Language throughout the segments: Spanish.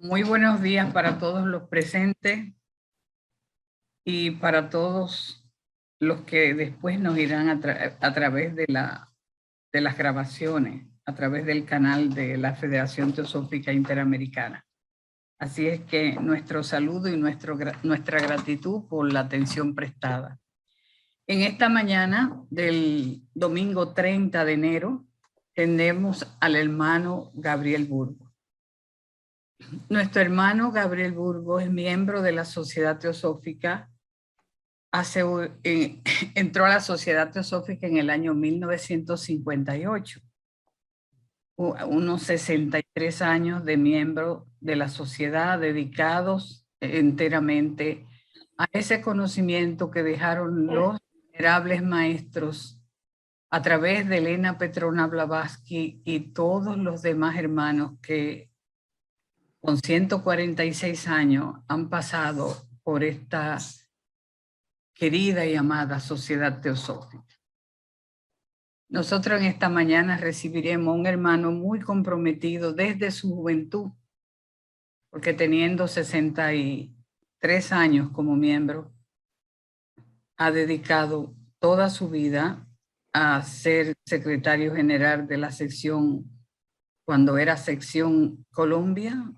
Muy buenos días para todos los presentes y para todos los que después nos irán a través de las grabaciones, a través del canal de la Federación Teosófica Interamericana. Así es que nuestro saludo y nuestra gratitud por la atención prestada. En esta mañana del domingo 30 de enero tenemos al hermano Gabriel Burgos. Nuestro hermano Gabriel Burgos es miembro de la Sociedad Teosófica. Entró a la Sociedad Teosófica en el año 1958. Unos 63 años de miembro de la sociedad dedicados enteramente a ese conocimiento que dejaron los venerables maestros a través de Elena Petrona Blavatsky y todos los demás hermanos que con 146 años han pasado por esta querida y amada Sociedad Teosófica. Nosotros en esta mañana recibiremos a un hermano muy comprometido desde su juventud, porque teniendo 63 años como miembro, ha dedicado toda su vida a ser secretario general de la sección, cuando era sección Colombia,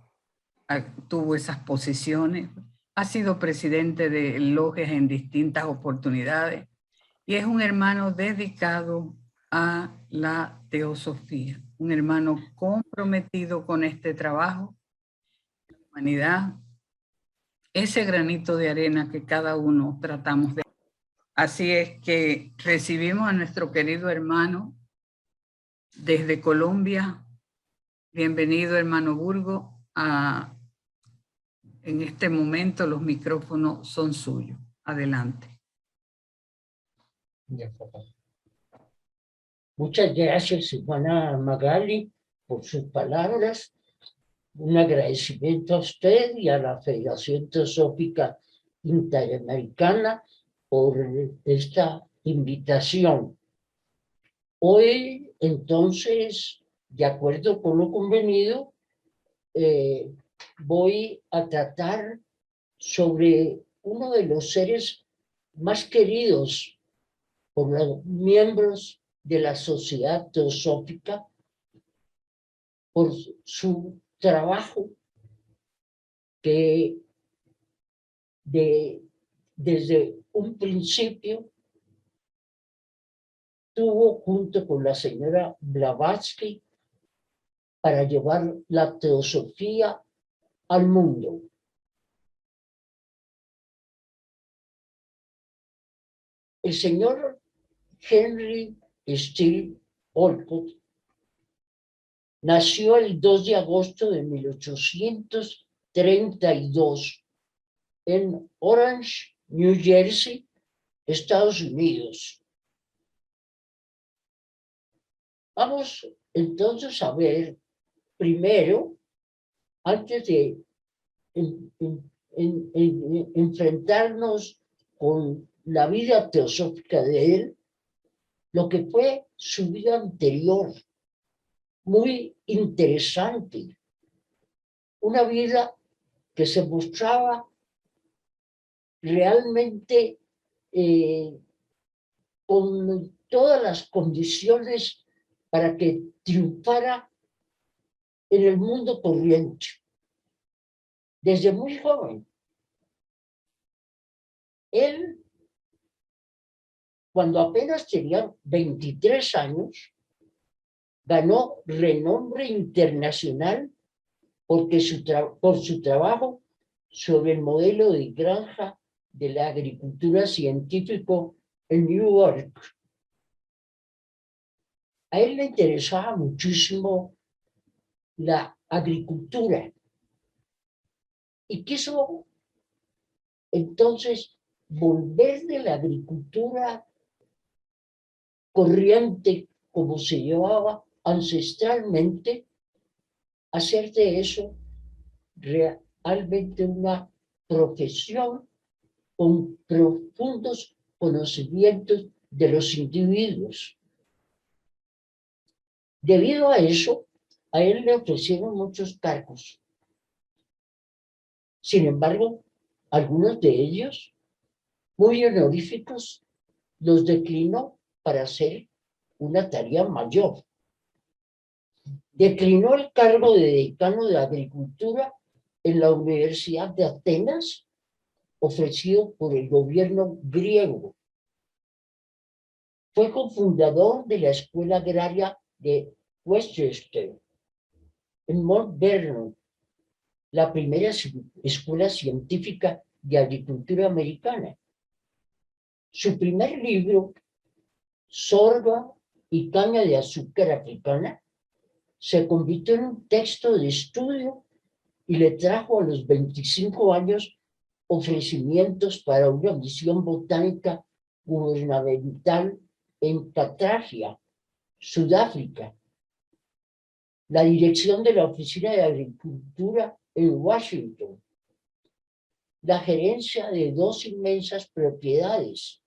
tuvo esas posiciones, ha sido presidente de logias en distintas oportunidades y es un hermano dedicado a la teosofía, un hermano comprometido con este trabajo, la humanidad, ese granito de arena que cada uno tratamos de. Así es que recibimos a nuestro querido hermano desde Colombia. Bienvenido, hermano Burgos. En este momento los micrófonos son suyos. Adelante. Muchas gracias, hermana Magali, por sus palabras. Un agradecimiento a usted y a la Federación Teosófica Interamericana por esta invitación. Hoy, entonces, de acuerdo con lo convenido, voy a tratar sobre uno de los seres más queridos por los miembros de la Sociedad Teosófica, por su trabajo que desde un principio tuvo junto con la señora Blavatsky para llevar la teosofía al mundo. El señor Henry Steele Olcott nació el 2 de agosto de 1832 en Orange, New Jersey, Estados Unidos. Vamos entonces a ver primero, antes de enfrentarnos con la vida teosófica de él, lo que fue su vida anterior, muy interesante. Una vida que se mostraba realmente con todas las condiciones para que triunfara en el mundo corriente. Desde muy joven. Él, cuando apenas tenía 23 años, ganó renombre internacional por su trabajo sobre el modelo de granja de la agricultura científico en New York. A él le interesaba muchísimo la agricultura y quiso entonces volver de la agricultura corriente como se llevaba ancestralmente, hacer de eso realmente una profesión con profundos conocimientos de los individuos. Debido a eso, a él le ofrecieron muchos cargos. Sin embargo, algunos de ellos, muy honoríficos, los declinó para hacer una tarea mayor. Declinó el cargo de decano de Agricultura en la Universidad de Atenas, ofrecido por el gobierno griego. Fue cofundador de la Escuela Agraria de Westchester, en Mount Vernon, la primera escuela científica de agricultura americana. Su primer libro, Sorgo y caña de azúcar africana, se convirtió en un texto de estudio y le trajo a los 25 años ofrecimientos para una misión botánica gubernamental en Catragia, Sudáfrica, la dirección de la Oficina de Agricultura en Washington, la gerencia de 2 inmensas propiedades,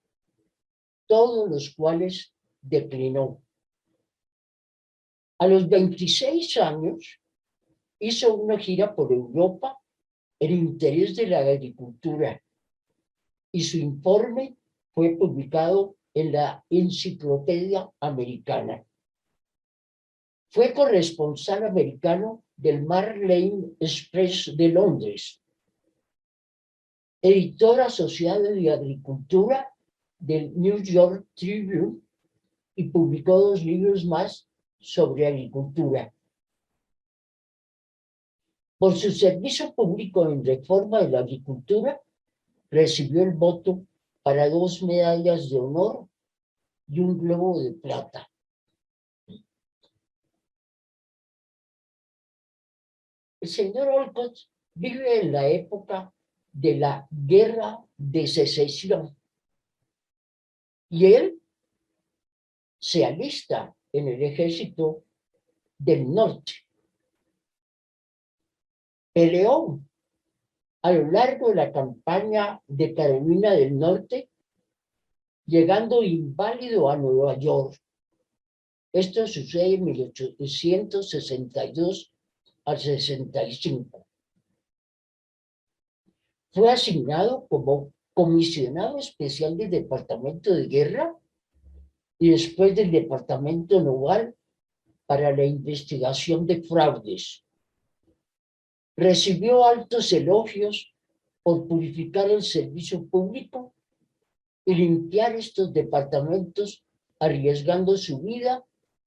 todos los cuales declinó. A los 26 años hizo una gira por Europa en interés de la agricultura y su informe fue publicado en la Enciclopedia Americana. Fue corresponsal americano del Marlane Express de Londres, editor asociado de Agricultura del New York Tribune y publicó 2 libros más sobre agricultura. Por su servicio público en reforma de la agricultura, recibió el voto para 2 medallas de honor y un Globo de Plata. El señor Olcott vive en la época de la Guerra de Secesión y él se alista en el ejército del norte. Peleó a lo largo de la campaña de Carolina del Norte, llegando inválido a Nueva York. Esto sucede en 1862 al 65. Fue asignado como comisionado especial del Departamento de Guerra y después del Departamento Naval para la investigación de fraudes. Recibió altos elogios por purificar el servicio público y limpiar estos departamentos arriesgando su vida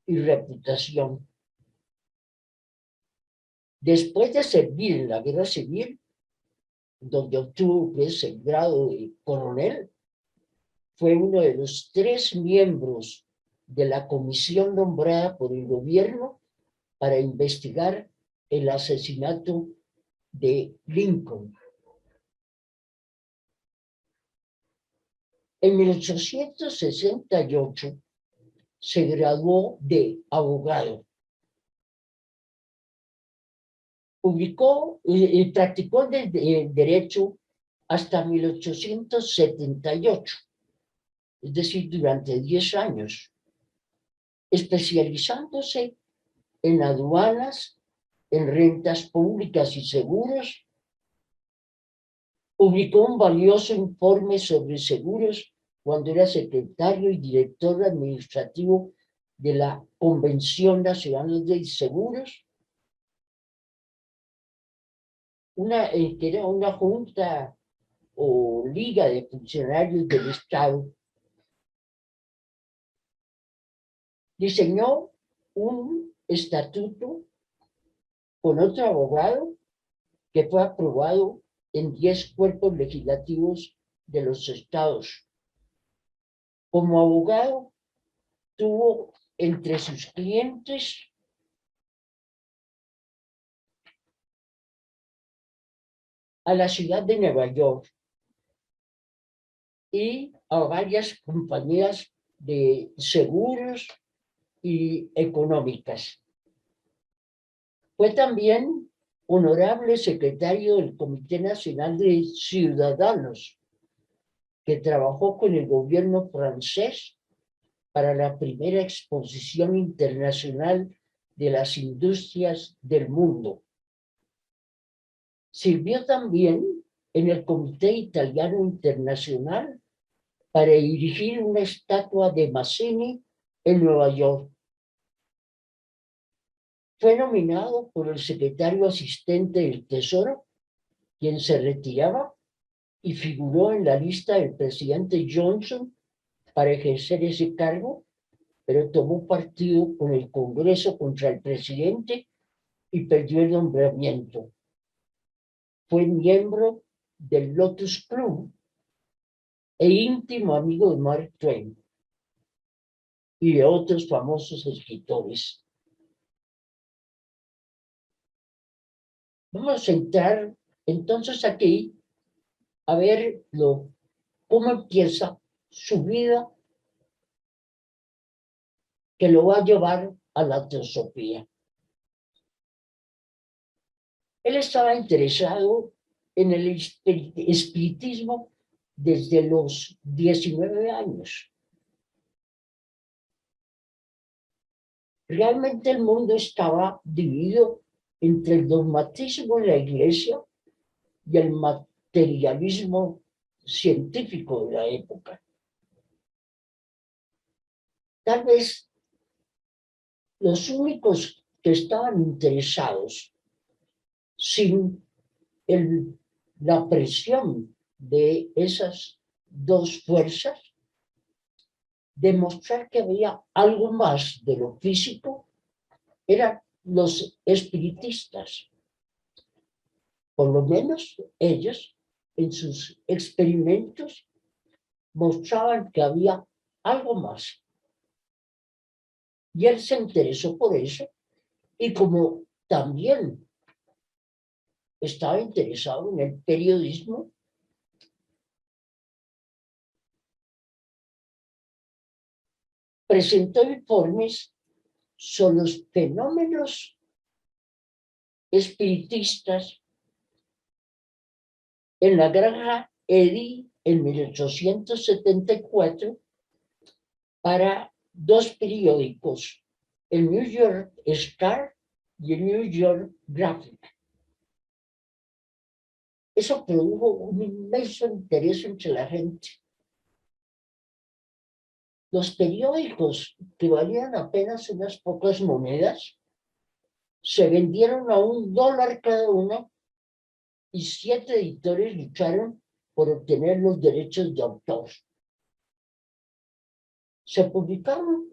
y reputación. Después de servir en la Guerra Civil, donde obtuvo el grado de coronel, fue uno de los 3 miembros de la comisión nombrada por el gobierno para investigar el asesinato de Lincoln. En 1868 se graduó de abogado. Practicó el derecho hasta 1878, es decir, durante 10 años, especializándose en aduanas, en rentas públicas y seguros. Publicó un valioso informe sobre seguros cuando era secretario y director administrativo de la Convención Nacional de Seguros, que era una junta o liga de funcionarios del Estado. Diseñó un estatuto con otro abogado que fue aprobado en 10 cuerpos legislativos de los estados. Como abogado, tuvo entre sus clientes a la ciudad de Nueva York y a varias compañías de seguros y económicas. Fue también honorable secretario del Comité Nacional de Ciudadanos, que trabajó con el gobierno francés para la primera exposición internacional de las industrias del mundo. Sirvió también en el Comité Italiano Internacional para dirigir una estatua de Mazzini en Nueva York. Fue nominado por el secretario asistente del Tesoro, quien se retiraba, y figuró en la lista del presidente Johnson para ejercer ese cargo, pero tomó partido con el Congreso contra el presidente y perdió el nombramiento. Fue miembro del Lotus Club e íntimo amigo de Mark Twain y de otros famosos escritores. Vamos a entrar entonces aquí a ver cómo empieza su vida que lo va a llevar a la teosofía. Él estaba interesado en el espiritismo desde los 19 años. Realmente el mundo estaba dividido entre el dogmatismo de la Iglesia y el materialismo científico de la época. Tal vez los únicos que estaban interesados sin la presión de esas dos fuerzas, demostrar que había algo más de lo físico, eran los espiritistas. Por lo menos ellos, en sus experimentos, mostraban que había algo más. Y él se interesó por eso, y como también estaba interesado en el periodismo, presentó informes sobre los fenómenos espiritistas en la granja Eddy en 1874 para dos periódicos, el New York Star y el New York Graphic. Eso produjo un inmenso interés entre la gente. Los periódicos, que valían apenas unas pocas monedas, se vendieron a $1 cada uno y 7 editores lucharon por obtener los derechos de autor. Se publicaron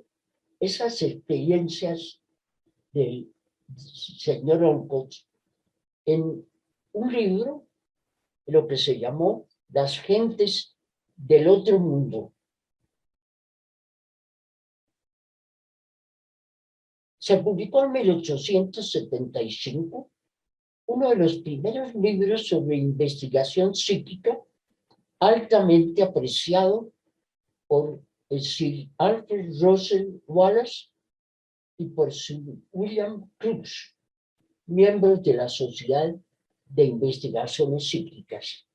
esas experiencias del señor Olcott en un libro, lo que se llamó Las gentes del otro mundo. Se publicó en 1875 uno de los primeros libros sobre investigación psíquica, altamente apreciado por el Sir Arthur Russell Wallace y por Sir William Crookes, miembros de la Sociedad de Investigaciones Psíquicas,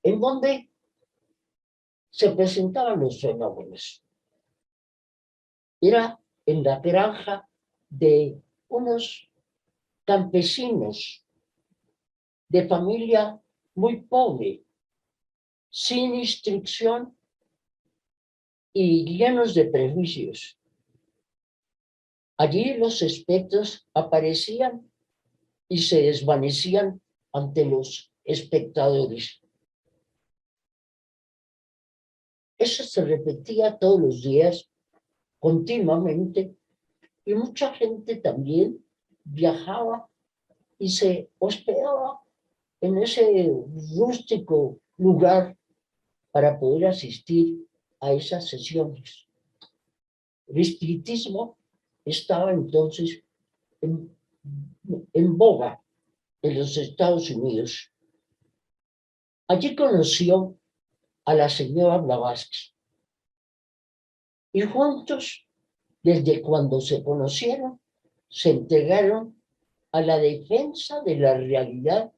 en donde se presentaban los fenómenos. Era en la granja de unos campesinos de familia muy pobre, sin instrucción y llenos de prejuicios. Allí los espectros aparecían y se desvanecían ante los espectadores. Eso se repetía todos los días, continuamente, y mucha gente también viajaba y se hospedaba en ese rústico lugar para poder asistir a esas sesiones. El espiritismo estaba entonces en boga en los Estados Unidos. Allí conoció a la señora Blavatsky y juntos, desde cuando se conocieron, se entregaron a la defensa de la realidad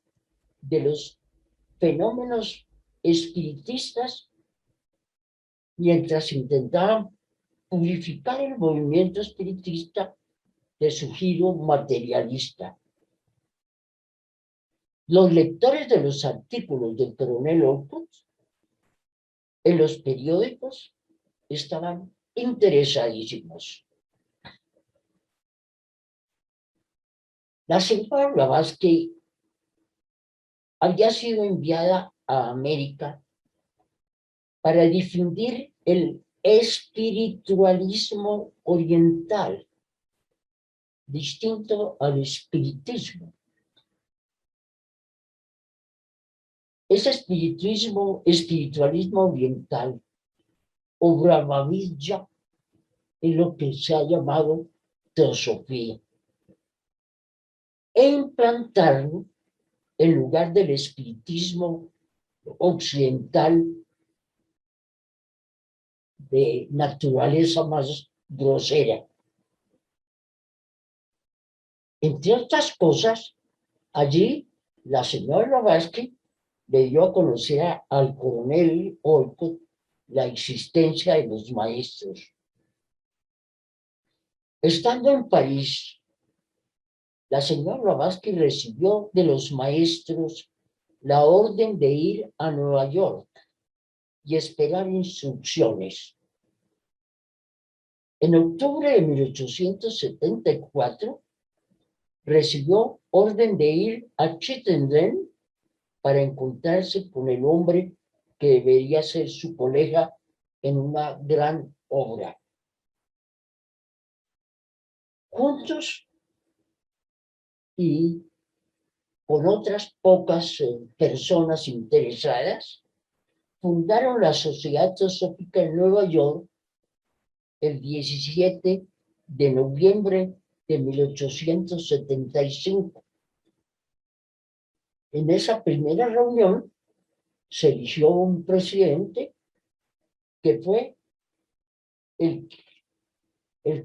de los fenómenos espiritistas mientras intentaban purificar el movimiento espiritista de su giro materialista. Los lectores de los artículos del coronel Olcott en los periódicos estaban interesadísimos. La señora Blavatsky había sido enviada a América para difundir el espiritualismo oriental, distinto al espiritismo. Ese espiritualismo oriental o Brahmavida es lo que se ha llamado teosofía. E implantarlo en lugar del espiritismo occidental de naturaleza más grosera. Entre otras cosas, allí la señora Blavatsky le dio a conocer al coronel Olcott la existencia de los maestros. Estando en París, la señora Blavatsky recibió de los maestros la orden de ir a Nueva York y esperar instrucciones. En octubre de 1874, recibió orden de ir a Chittenden para encontrarse con el hombre que debería ser su colega en una gran obra. Juntos y con otras pocas personas interesadas, fundaron la Sociedad Teosófica en Nueva York el 17 de noviembre de 1875. En esa primera reunión se eligió un presidente que fue el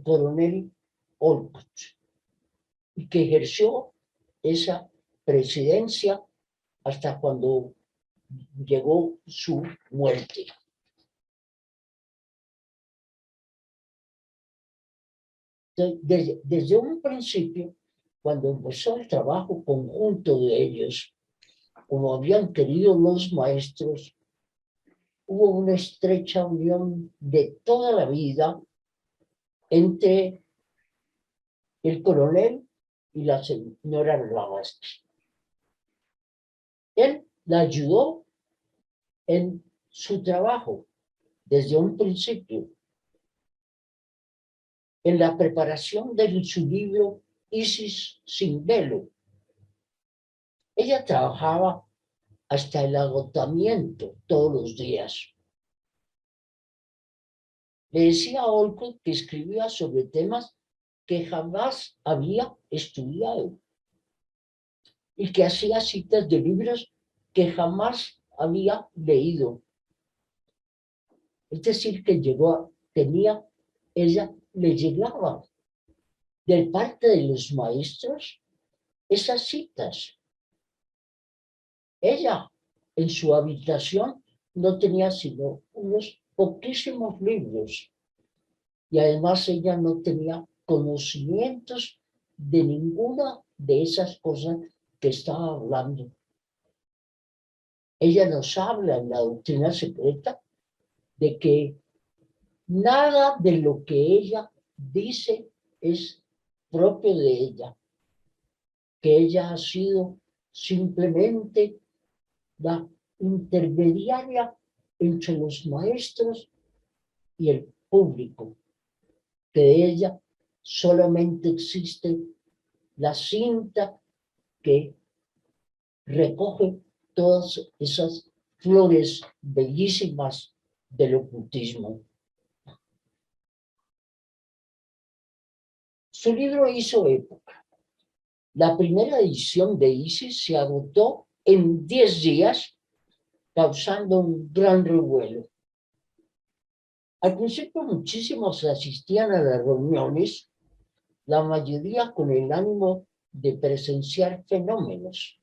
coronel Olcott y que ejerció esa presidencia hasta cuando llegó su muerte. Desde un principio, cuando empezó el trabajo conjunto de ellos, como habían querido los maestros, hubo una estrecha unión de toda la vida entre el coronel y la señora Blavatsky. Él la ayudó en su trabajo desde un principio, en la preparación de su libro Isis sin velo. Ella trabajaba hasta el agotamiento todos los días. Le decía a Olcott que escribía sobre temas que jamás había estudiado y que hacía citas de libros que jamás había leído. Es decir, que ella le llegaba de parte de los maestros esas citas. Ella en su habitación no tenía sino unos poquísimos libros y además ella no tenía conocimientos de ninguna de esas cosas que estaba hablando. Ella nos habla en la doctrina secreta de que nada de lo que ella dice es propio de ella, que ella ha sido simplemente la intermediaria entre los maestros y el público, que de ella solamente existe la cinta que recoge todas esas flores bellísimas del ocultismo. Su libro hizo época. La primera edición de Isis se agotó en 10 días, causando un gran revuelo. Al principio muchísimos asistían a las reuniones, la mayoría con el ánimo de presenciar fenómenos.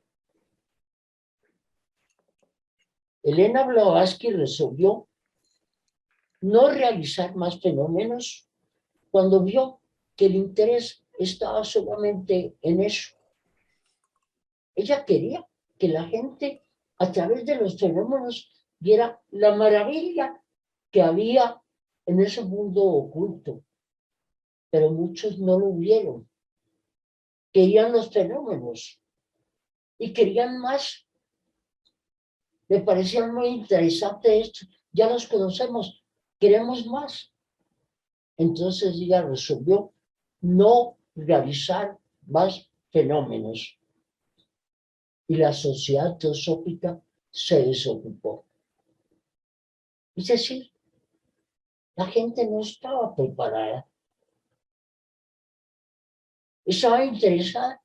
Elena Blavatsky resolvió no realizar más fenómenos cuando vio que el interés estaba solamente en eso. Ella quería que la gente, a través de los fenómenos, viera la maravilla que había en ese mundo oculto. Pero muchos no lo vieron. Querían los fenómenos y querían más. Me parecía muy interesante esto. Ya los conocemos, queremos más. Entonces ella resolvió no realizar más fenómenos. Y la sociedad teosófica se desocupó. Es decir, la gente no estaba preparada. Estaba interesada,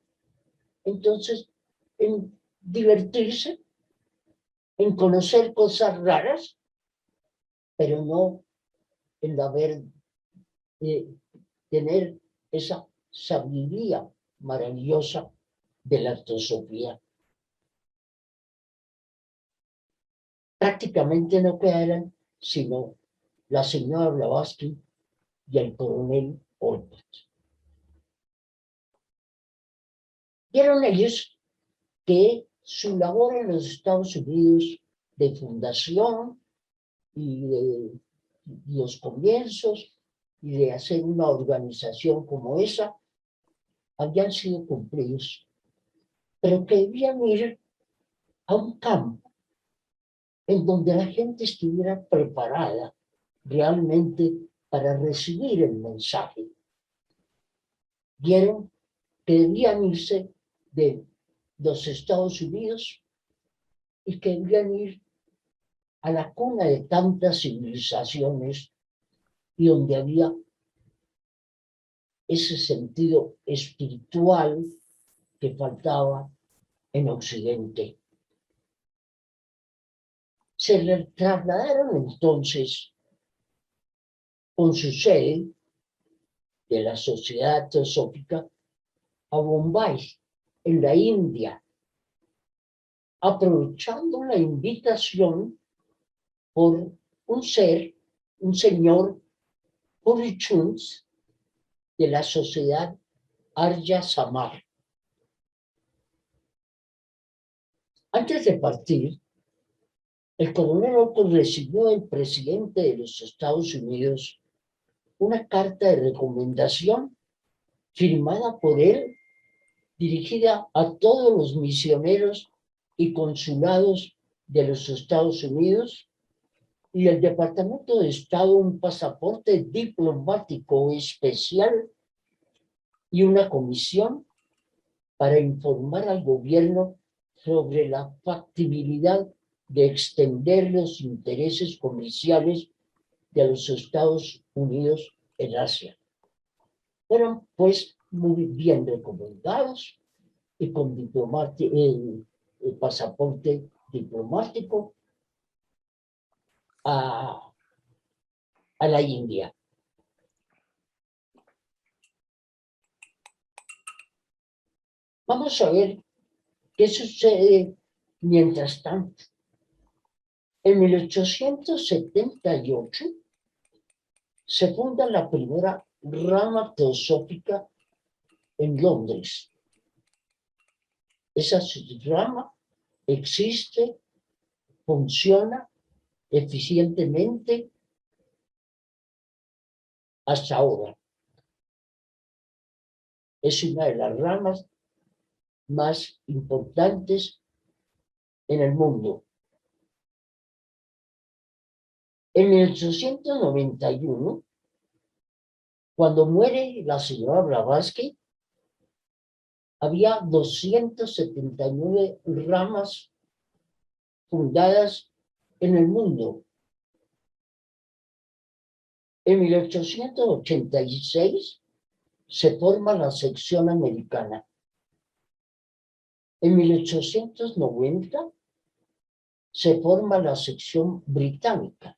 entonces, en divertirse, en conocer cosas raras, pero no en tener esa sabiduría maravillosa de la teosofía. Prácticamente no quedaron sino la señora Blavatsky y el coronel Olmert. Vieron ellos que su labor en los Estados Unidos de fundación y de los comienzos y de hacer una organización como esa habían sido cumplidos, pero que debían ir a un campo en donde la gente estuviera preparada realmente para recibir el mensaje. Vieron que debían irse de los Estados Unidos y que debían ir a la cuna de tantas civilizaciones y donde había ese sentido espiritual que faltaba en Occidente. Se trasladaron entonces con su sede de la Sociedad Teosófica a Bombay, en la India, aprovechando la invitación por un señor Puri Chund de la Sociedad Arya Samaj. Antes de partir, el coronel Otto recibió del presidente de los Estados Unidos una carta de recomendación firmada por él, dirigida a todos los misioneros y consulados de los Estados Unidos, y el Departamento de Estado un pasaporte diplomático especial y una comisión para informar al gobierno sobre la factibilidad de extender los intereses comerciales de los Estados Unidos en Asia. Fueron, pues, muy bien recomendados y con el pasaporte diplomático a la India. Vamos a ver qué sucede mientras tanto. En 1878 se funda la primera rama teosófica en Londres. Esa rama existe, funciona eficientemente hasta ahora. Es una de las ramas más importantes en el mundo. En 1891, cuando muere la señora Blavatsky, había 279 ramas fundadas en el mundo. En 1886 se forma la sección americana. En 1890 se forma la sección británica.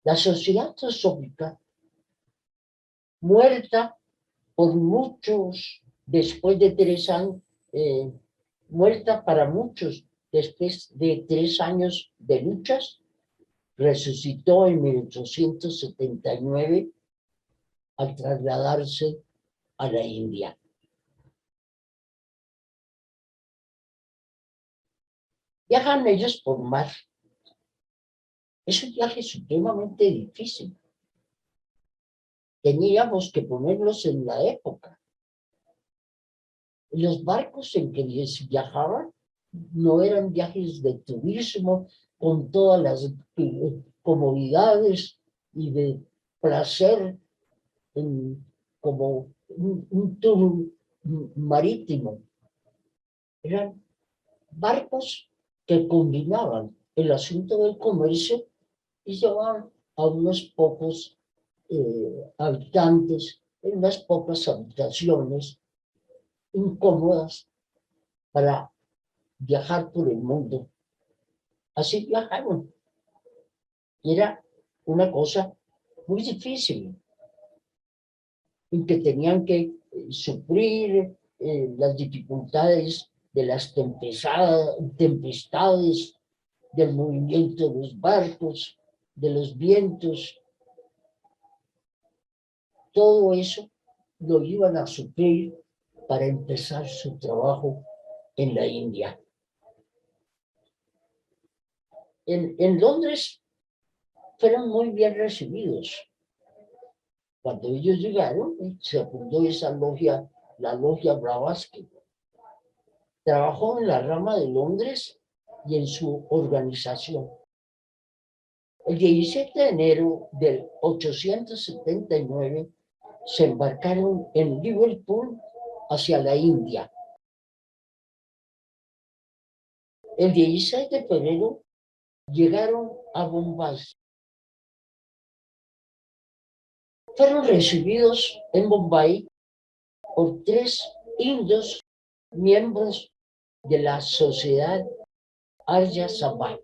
La Sociedad Teosófica, muerta por muchos después de 3 años, muerta para muchos después de 3 años de luchas, resucitó en 1879 al trasladarse a la India. Viajan ellos por mar. Es un viaje supremamente difícil. Teníamos que ponerlos en la época. Los barcos en que viajaban no eran viajes de turismo con todas las comodidades y de placer como un tour marítimo. Eran barcos que combinaban el asunto del comercio y llevaban a unos pocos habitantes en unas pocas habitaciones incómodas para viajar por el mundo. Así viajaron. Y era una cosa muy difícil, en que tenían que suplir las dificultades de las tempestades, del movimiento de los barcos, de los vientos. Todo eso lo iban a suplir para empezar su trabajo en la India. En Londres fueron muy bien recibidos. Cuando ellos llegaron, se fundó esa logia, la logia Blavatsky. Trabajó en la rama de Londres y en su organización. El 17 de enero del 879 se embarcaron en Liverpool hacia la India. El 16 de febrero llegaron a Bombay. Fueron recibidos en Bombay por 3 indios miembros de la sociedad Arya Samaj.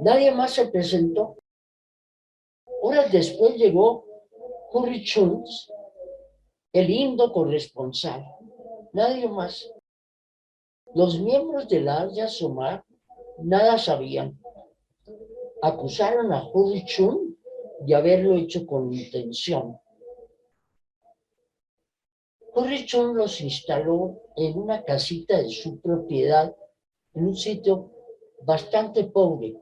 Nadie más se presentó. Horas después llegó Hurry Chund, el indo corresponsal. Nadie más. Los miembros de la Arya Samaj nada sabían. Acusaron a Hurry Chund de haberlo hecho con intención. Hurry Chund los instaló en una casita de su propiedad, en un sitio bastante pobre.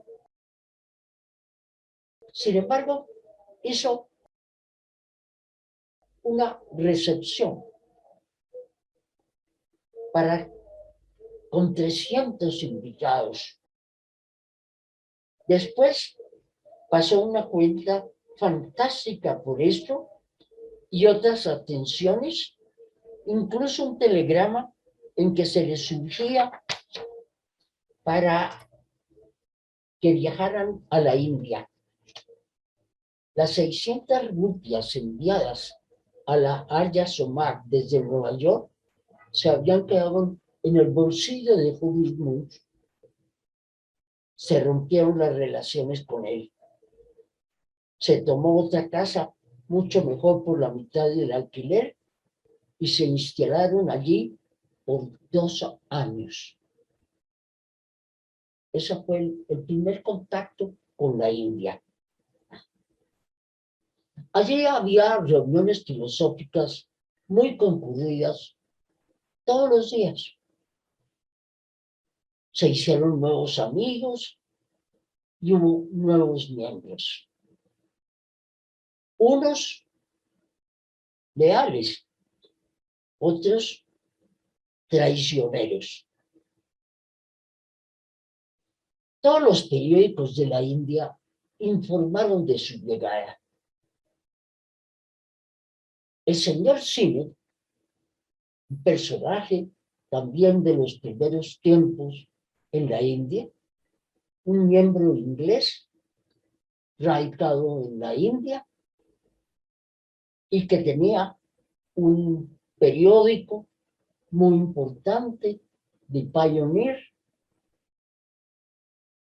Sin embargo, hizo una recepción con 300 invitados. Después pasó una cuenta fantástica por esto y otras atenciones, incluso un telegrama en que se les surgía para que viajaran a la India. Las 600 rupias enviadas a la Arya Samaj desde Nueva York se habían quedado en el bolsillo de Hurry Chund. Se rompieron las relaciones con él. Se tomó otra casa, mucho mejor por la mitad del alquiler, y se instalaron allí por 2 años. Ese fue el primer contacto con la India. Allí había reuniones filosóficas muy concurridas todos los días. Se hicieron nuevos amigos y hubo nuevos miembros. Unos leales, otros traicioneros. Todos los periódicos de la India informaron de su llegada. El señor Sinnet, un personaje también de los primeros tiempos en la India, un miembro inglés radicado en la India y que tenía un periódico muy importante, The Pioneer,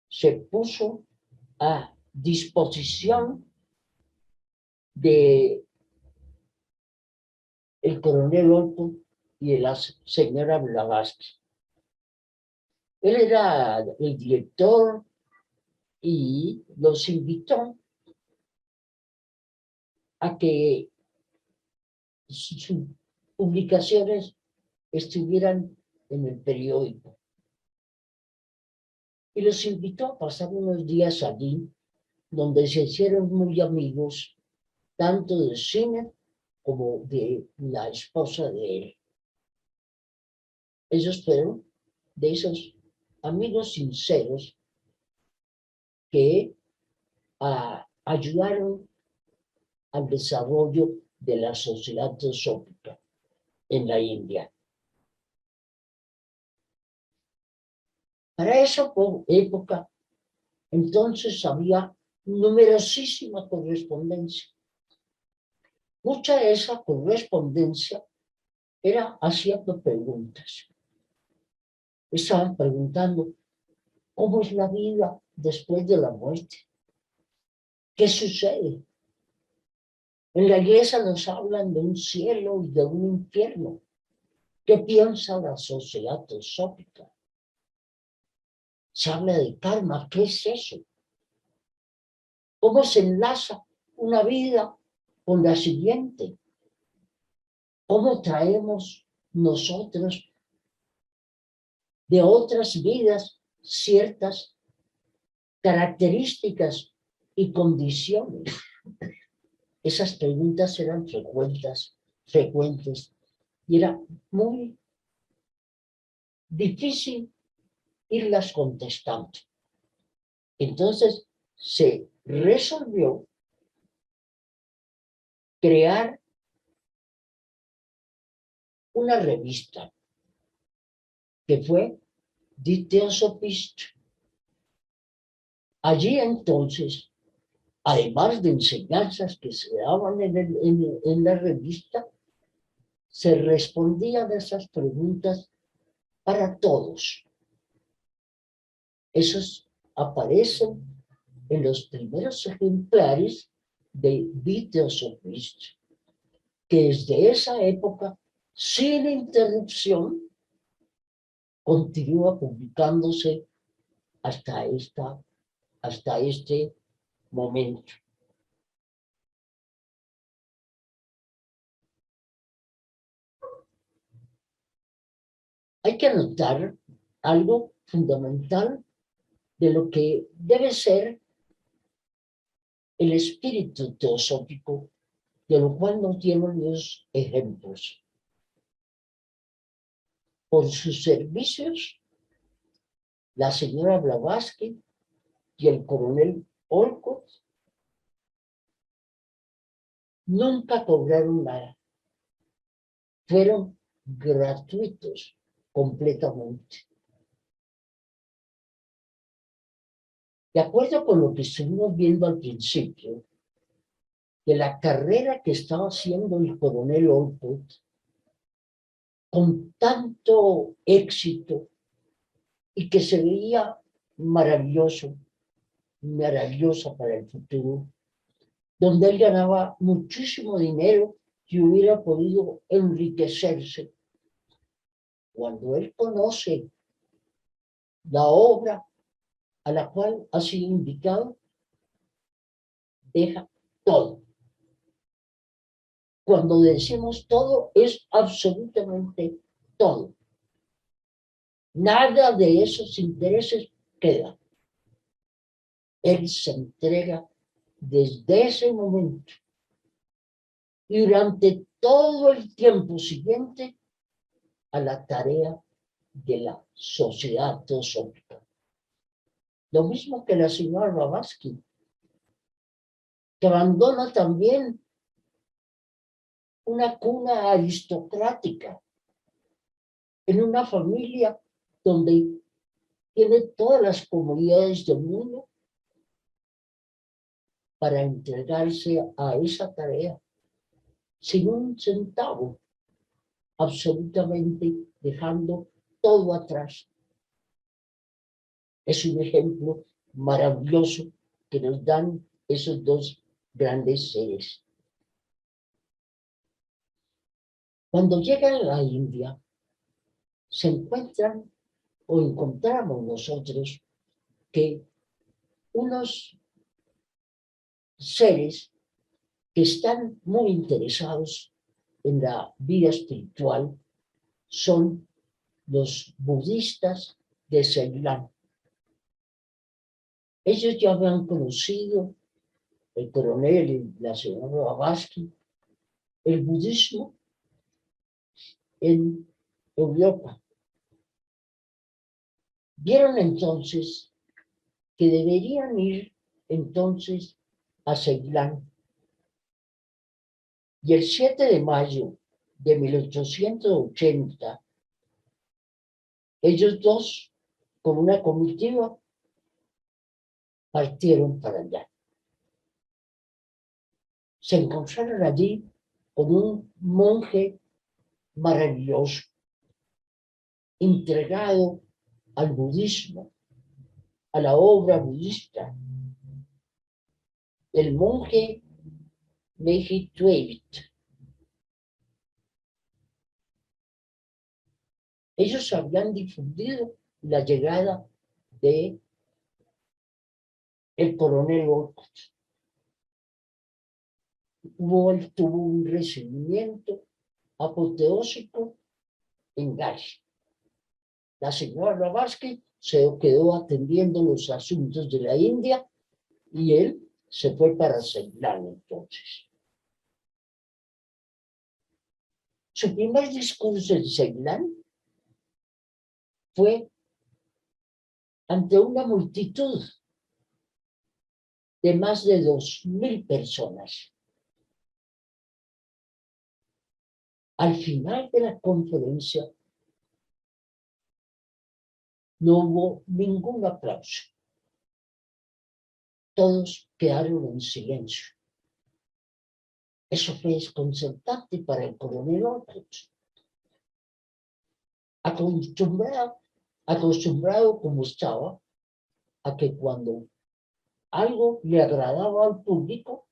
se puso a disposición de el coronel Olcott y de la señora Blavatsky. Él era el director y los invitó a que sus publicaciones estuvieran en el periódico. Y los invitó a pasar unos días allí, donde se hicieron muy amigos, tanto de Zimmer como de la esposa de él. Ellos fueron de esos amigos sinceros que ayudaron al desarrollo de la sociedad teosófica en la India. Para esa época, entonces había numerosísima correspondencia. Mucha de esa correspondencia era haciendo preguntas. Estaban preguntando, ¿cómo es la vida después de la muerte? ¿Qué sucede? En la iglesia nos hablan de un cielo y de un infierno. ¿Qué piensa la sociedad teosófica? Se habla de karma, ¿qué es eso? ¿Cómo se enlaza una vida con la siguiente? ¿Cómo traemos nosotros de otras vidas ciertas características y condiciones? Esas preguntas eran frecuentes, y era muy difícil irlas contestando. Entonces se resolvió crear una revista que fue Die Theosophist. Allí entonces, además de enseñanzas que se daban en la revista, se respondían a esas preguntas para todos. Esos aparecen en los primeros ejemplares de Die Theosophist, que desde esa época, sin interrupción, continúa publicándose hasta este momento. Hay que anotar algo fundamental de lo que debe ser el espíritu teosófico, de lo cual nos dieron los ejemplos. Por sus servicios, la señora Blavatsky y el coronel Olcott nunca cobraron nada. Fueron gratuitos completamente. De acuerdo con lo que estuvimos viendo al principio, de la carrera que estaba haciendo el coronel Olcott, con tanto éxito y que se veía maravillosa para el futuro, donde él ganaba muchísimo dinero y hubiera podido enriquecerse. Cuando él conoce la obra a la cual ha sido invitado, deja todo. Cuando decimos todo, es absolutamente todo. Nada de esos intereses queda. Él se entrega desde ese momento y durante todo el tiempo siguiente a la tarea de la sociedad teosófica. Lo mismo que la señora Blavatsky, que abandona también una cuna aristocrática en una familia donde tiene todas las comodidades del mundo para entregarse a esa tarea sin un centavo, absolutamente dejando todo atrás. Es un ejemplo maravilloso que nos dan esos dos grandes seres. Cuando llegan a la India, se encuentran o encontramos nosotros que unos seres que están muy interesados en la vida espiritual son los budistas de Ceilán. Ellos ya habían conocido, el coronel y la señora Blavatsky, el budismo en Europa. Vieron entonces que deberían ir entonces a Ceilán. Y el 7 de mayo de 1880, ellos dos, con una comitiva, partieron para allá. Se encontraron allí con un monje maravilloso, entregado al budismo, a la obra budista. El monje Meji-Tuevit. Ellos habían difundido la llegada de el coronel Olcott. Tuvo un recibimiento apoteósico en Gali. La señora Blavatsky se quedó atendiendo los asuntos de la India y él se fue para Ceilán entonces. Su primer discurso en Ceilán fue ante una multitud de más de 2.000 personas. Al final de la conferencia no hubo ningún aplauso. Todos quedaron en silencio. Eso fue desconcertante para el coronel Olcott. Acostumbrado como estaba a que cuando algo le agradaba al público,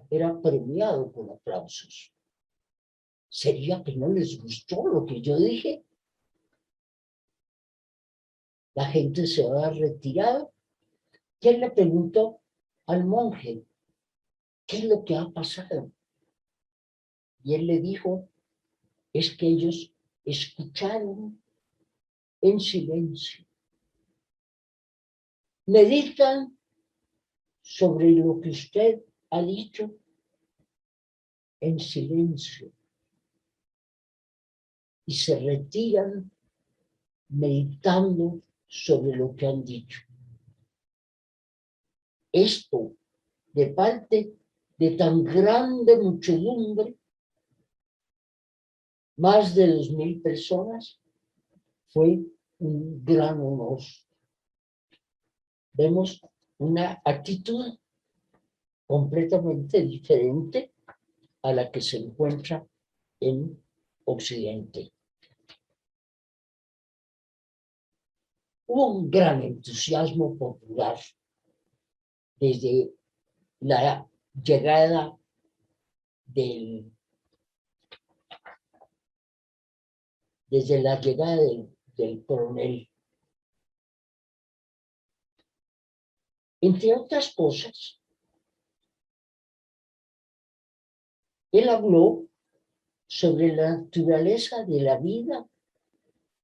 era premiado con aplausos. ¿Sería que no les gustó lo que yo dije? La gente se había retirado. Y él le preguntó al monje, ¿qué es lo que ha pasado? Y él le dijo, es que ellos escucharon en silencio. Meditan sobre lo que usted ha dicho en silencio. Y se retiran meditando sobre lo que han dicho. Esto, de parte de tan grande muchedumbre, más de 2.000 personas, fue un gran honor. Vemos una actitud completamente diferente a la que se encuentra en Occidente. Hubo un gran entusiasmo popular desde la llegada del coronel. Entre otras cosas, él habló sobre la naturaleza de la vida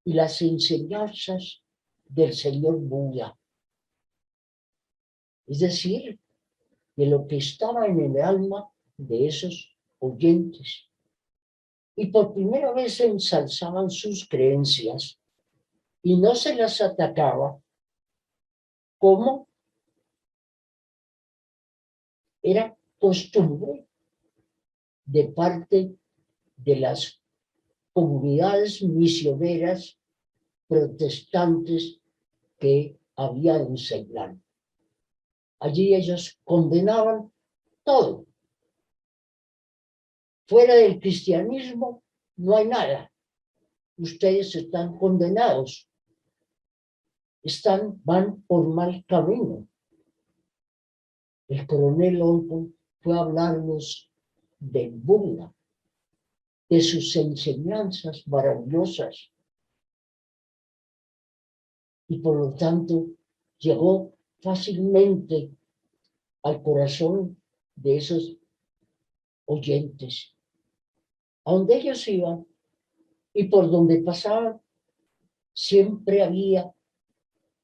y las enseñanzas del señor Buda. Es decir, de lo que estaba en el alma de esos oyentes. Y por primera vez se ensalzaban sus creencias y no se las atacaba como era costumbre de parte de las comunidades misioneras protestantes que había en Ceilán. Allí ellos condenaban todo. Fuera del cristianismo no hay nada. Ustedes están condenados. Van por mal camino. El coronel Olcott fue a hablarnos del Buda, de sus enseñanzas maravillosas. Y por lo tanto llegó fácilmente al corazón de esos oyentes. A donde ellos iban y por donde pasaban, siempre había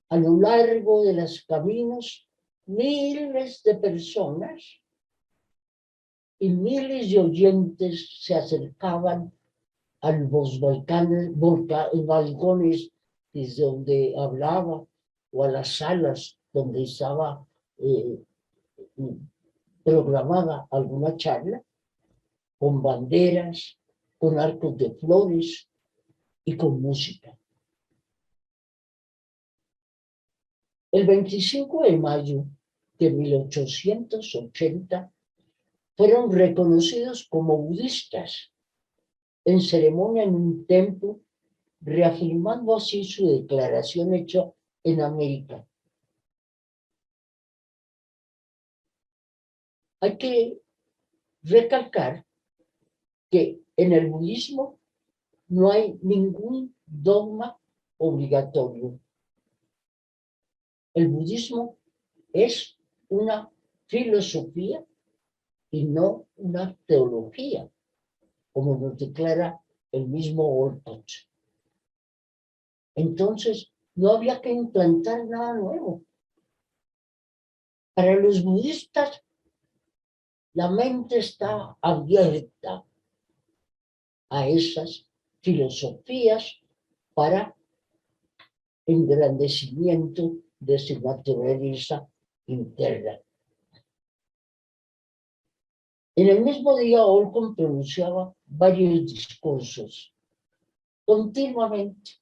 a lo largo de los caminos miles de personas y miles de oyentes se acercaban a los balcones desde donde hablaba o a las salas donde estaba programada alguna charla, con banderas, con arcos de flores y con música. El 25 de mayo de 1880 fueron reconocidos como budistas en ceremonia en un templo, reafirmando así su declaración hecha en América. Hay que recalcar que en el budismo no hay ningún dogma obligatorio. El budismo es una filosofía y no una teología, como nos declara el mismo Olcott. Entonces, no había que implantar nada nuevo. Para los budistas, la mente está abierta a esas filosofías para engrandecimiento de su naturaleza interna. En el mismo día, Olcott pronunciaba varios discursos continuamente.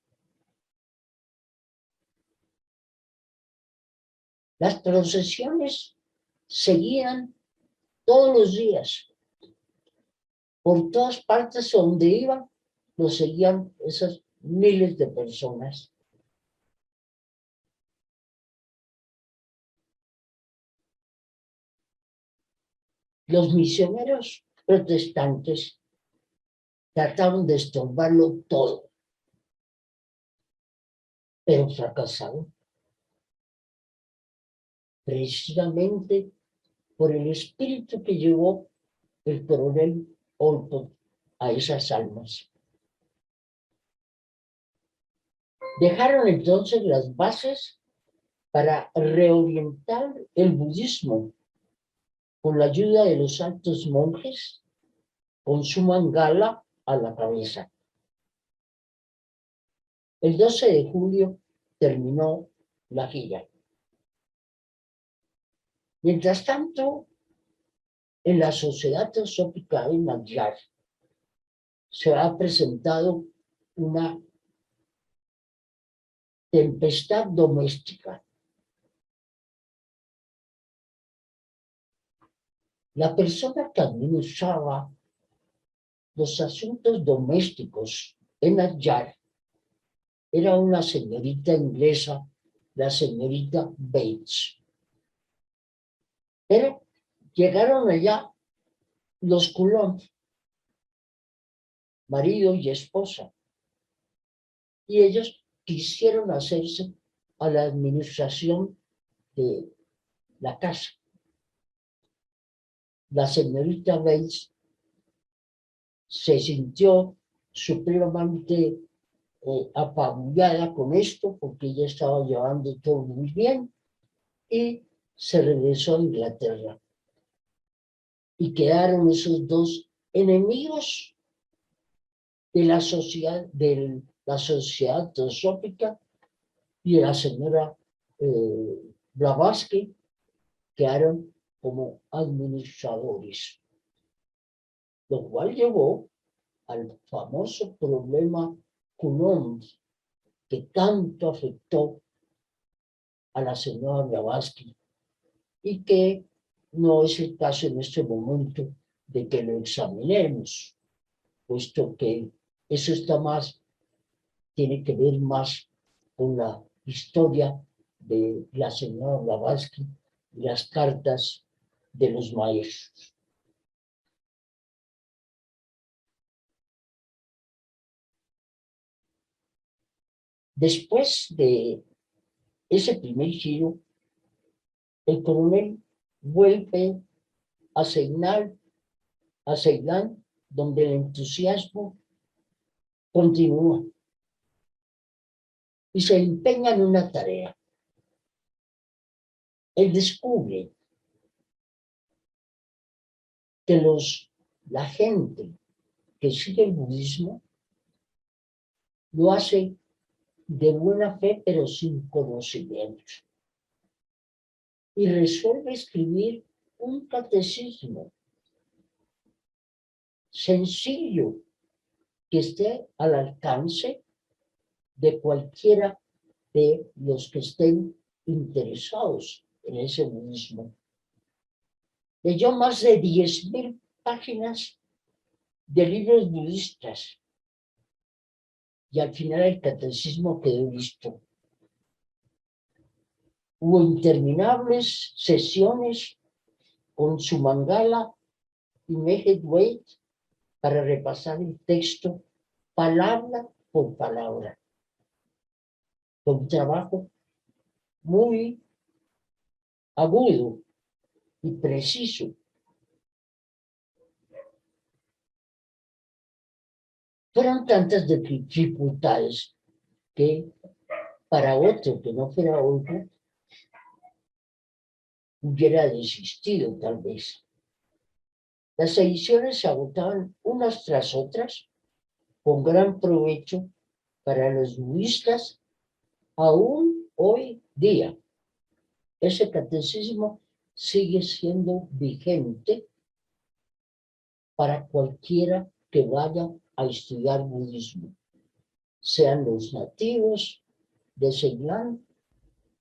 Las procesiones seguían todos los días. Por todas partes donde iban, lo seguían esas miles de personas. Los misioneros protestantes trataron de estorbarlo todo, pero fracasaron. Precisamente por el espíritu que llevó el coronel Olcott a esas almas. Dejaron entonces las bases para reorientar el budismo con la ayuda de los altos monjes, con su mangala a la cabeza. El 12 de julio terminó la gira. Mientras tanto, en la Sociedad Teosófica de Magyar se ha presentado una tempestad doméstica. La persona que administraba los asuntos domésticos en Magyar era una señorita inglesa, la señorita Bates. Pero llegaron allá los Coulomb, marido y esposa, y ellos quisieron hacerse a la administración de la casa. La señorita Bates se sintió supremamente apabullada con esto, porque ella estaba llevando todo muy bien, y se regresó a Inglaterra. Y quedaron esos dos enemigos de la sociedad teosófica y de la señora Blavatsky, quedaron como administradores, lo cual llevó al famoso problema Coulomb, que tanto afectó a la señora Blavatsky y que no es el caso en este momento de que lo examinemos, puesto que eso tiene que ver más con la historia de la señora Blavatsky y las cartas de los maestros. Después de ese primer giro, el coronel vuelve a asignar a Ceilán, donde el entusiasmo continúa y se empeña en una tarea. Él descubre que la gente que sigue el budismo lo hace de buena fe, pero sin conocimiento. Y resuelve escribir un catecismo sencillo que esté al alcance de cualquiera de los que estén interesados en ese budismo. Leyó más de 10.000 páginas de libros budistas y al final el catecismo quedó listo. Hubo interminables sesiones con su mangala y Meheadweight para repasar el texto palabra por palabra. Con un trabajo muy agudo y preciso. Fueron tantas dificultades que para otro que no fuera Olga hubiera desistido tal vez. Las ediciones se agotaban unas tras otras con gran provecho para los budistas aún hoy día. Ese catecismo sigue siendo vigente para cualquiera que vaya a estudiar budismo, sean los nativos de Ceilán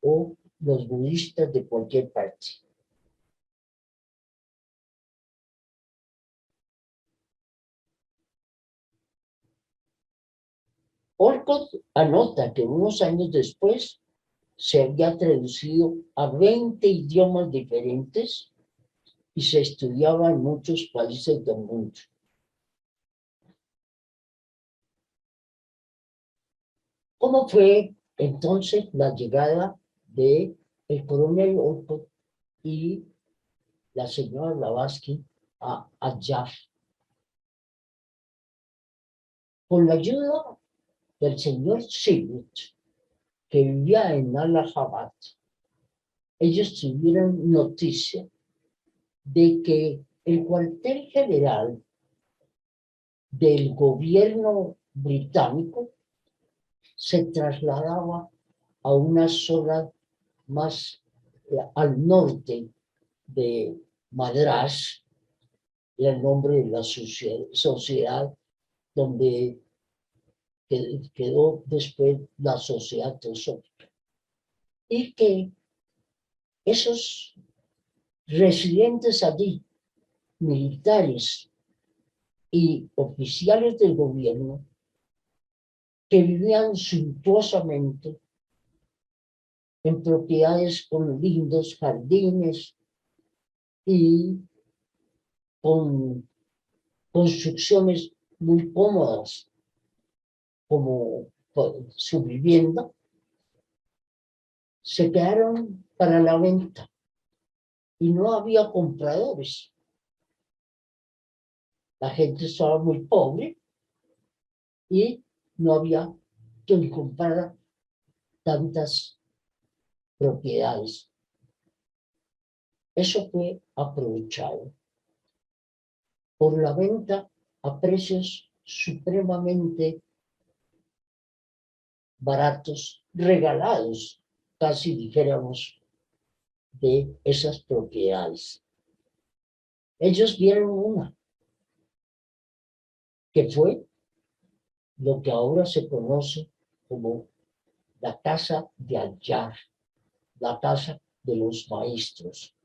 o los budistas de cualquier parte. Olcott anota que unos años después se había traducido a 20 idiomas diferentes y se estudiaba en muchos países del mundo. ¿Cómo fue entonces la llegada de el coronel Olcott y la señora Blavatsky a Adyar? Con la ayuda del señor Sigurd, que vivía en Allahabad, ellos tuvieron noticia de que el cuartel general del gobierno británico se trasladaba a una zona más al norte de Madrás, era el nombre de la sociedad donde quedó después la sociedad teosófica. Y que esos residentes allí, militares y oficiales del gobierno, que vivían suntuosamente en propiedades con lindos jardines y con construcciones muy cómodas como su vivienda, se quedaron para la venta y no había compradores. La gente estaba muy pobre y no había quien comprara tantas propiedades. Eso fue aprovechado por la venta a precios supremamente baratos, regalados, casi dijéramos, de esas propiedades. Ellos vieron una, que fue lo que ahora se conoce como la casa de Adyar, la casa de los maestros.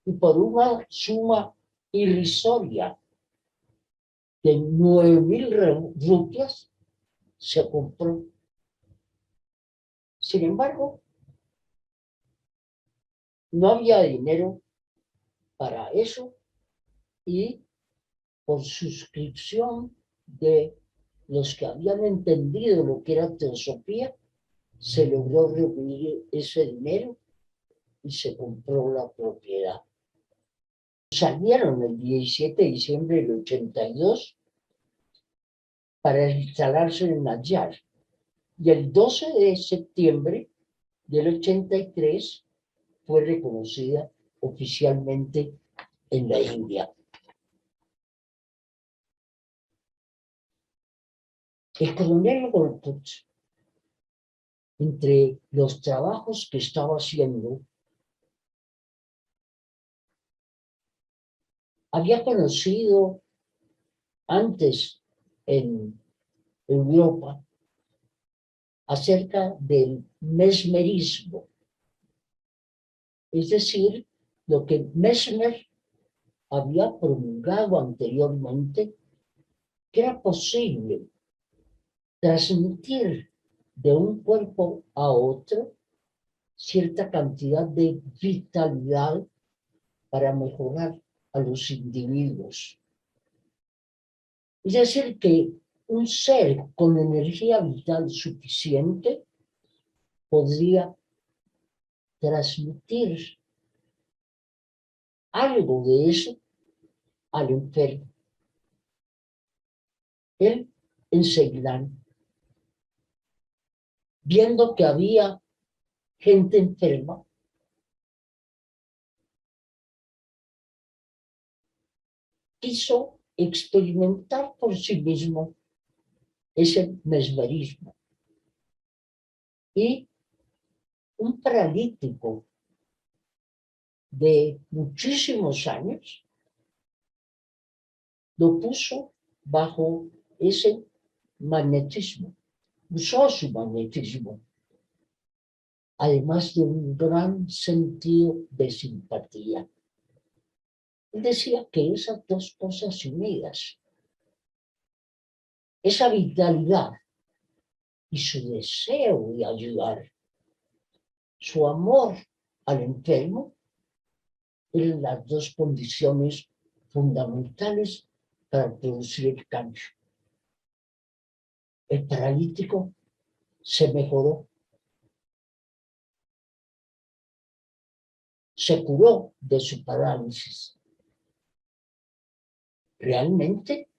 Y por una suma irrisoria de 9.000 rupias se compró. Sin embargo, no había dinero para eso y por suscripción de los que habían entendido lo que era teosofía, se logró reunir ese dinero y se compró la propiedad. salieron el 17 de diciembre del 82 para instalarse en Nayar. Y el 12 de septiembre del 83 fue reconocida oficialmente en la India. El coronel Golput, entre los trabajos que estaba haciendo, había conocido antes en Europa acerca del mesmerismo, es decir, lo que Mesmer había promulgado anteriormente, que era posible transmitir de un cuerpo a otro cierta cantidad de vitalidad para mejorar a los individuos. Es decir, que un ser con energía vital suficiente podría transmitir algo de eso al enfermo. Él enseguida, viendo que había gente enferma, quiso experimentar por sí mismo ese mesmerismo. Y un paralítico de muchísimos años lo puso bajo ese magnetismo, usó su magnetismo, además de un gran sentido de simpatía. Él decía que esas dos cosas unidas, esa vitalidad y su deseo de ayudar, su amor al enfermo, eran las dos condiciones fundamentales para producir el cambio. El paralítico se mejoró, se curó de su parálisis. Realmente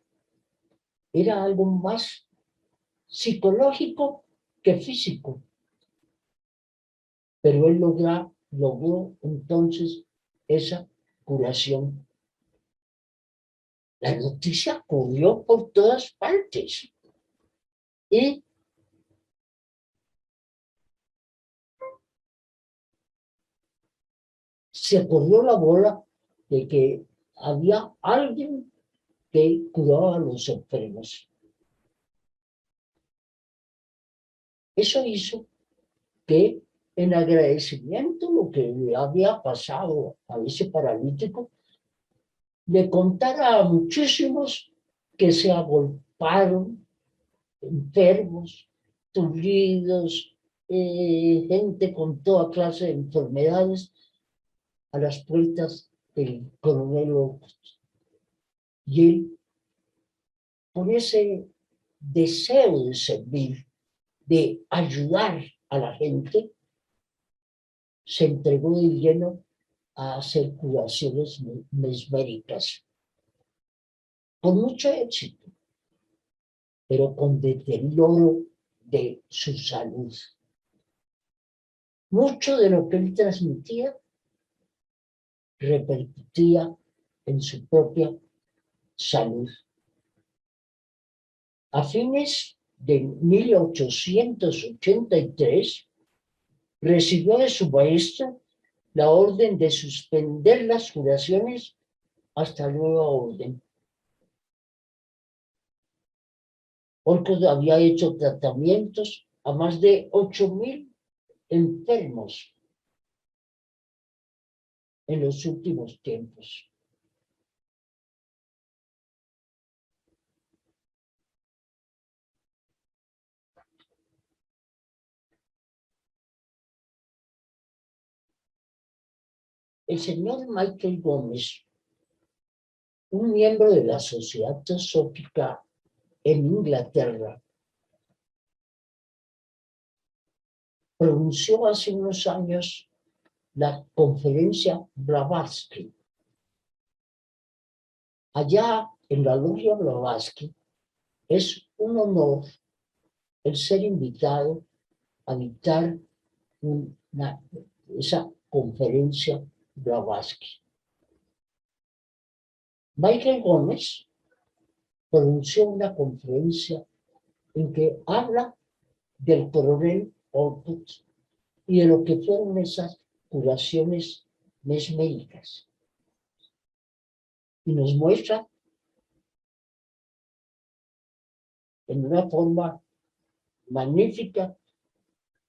era algo más psicológico que físico. Pero él logró entonces esa curación. La noticia corrió por todas partes. Y se corrió la bola de que había alguien que curaba a los enfermos. Eso hizo que, en agradecimiento lo que le había pasado a ese paralítico, le contara a muchísimos que se agolparon, enfermos, tullidos, gente con toda clase de enfermedades, a las puertas del coronel López. Y él, por ese deseo de servir, de ayudar a la gente, se entregó de lleno a hacer curaciones mesméricas, con mucho éxito, pero con deterioro de su salud. Mucho de lo que él transmitía repercutía en su propia salud. A fines de 1883, recibió de su maestro la orden de suspender las curaciones hasta nueva orden. Orcos había hecho tratamientos a más de 8,000 enfermos en los últimos tiempos. El señor Michael Gómez, un miembro de la Sociedad Teosófica en Inglaterra, pronunció hace unos años la conferencia Blavatsky, Allá en la Logia Blavatsky es un honor el ser invitado a dictar esa conferencia Blavatsky. Michael Gómez pronunció una conferencia en que habla del coronel Olcott y de lo que fueron esas curaciones mesméricas. Y nos muestra en una forma magnífica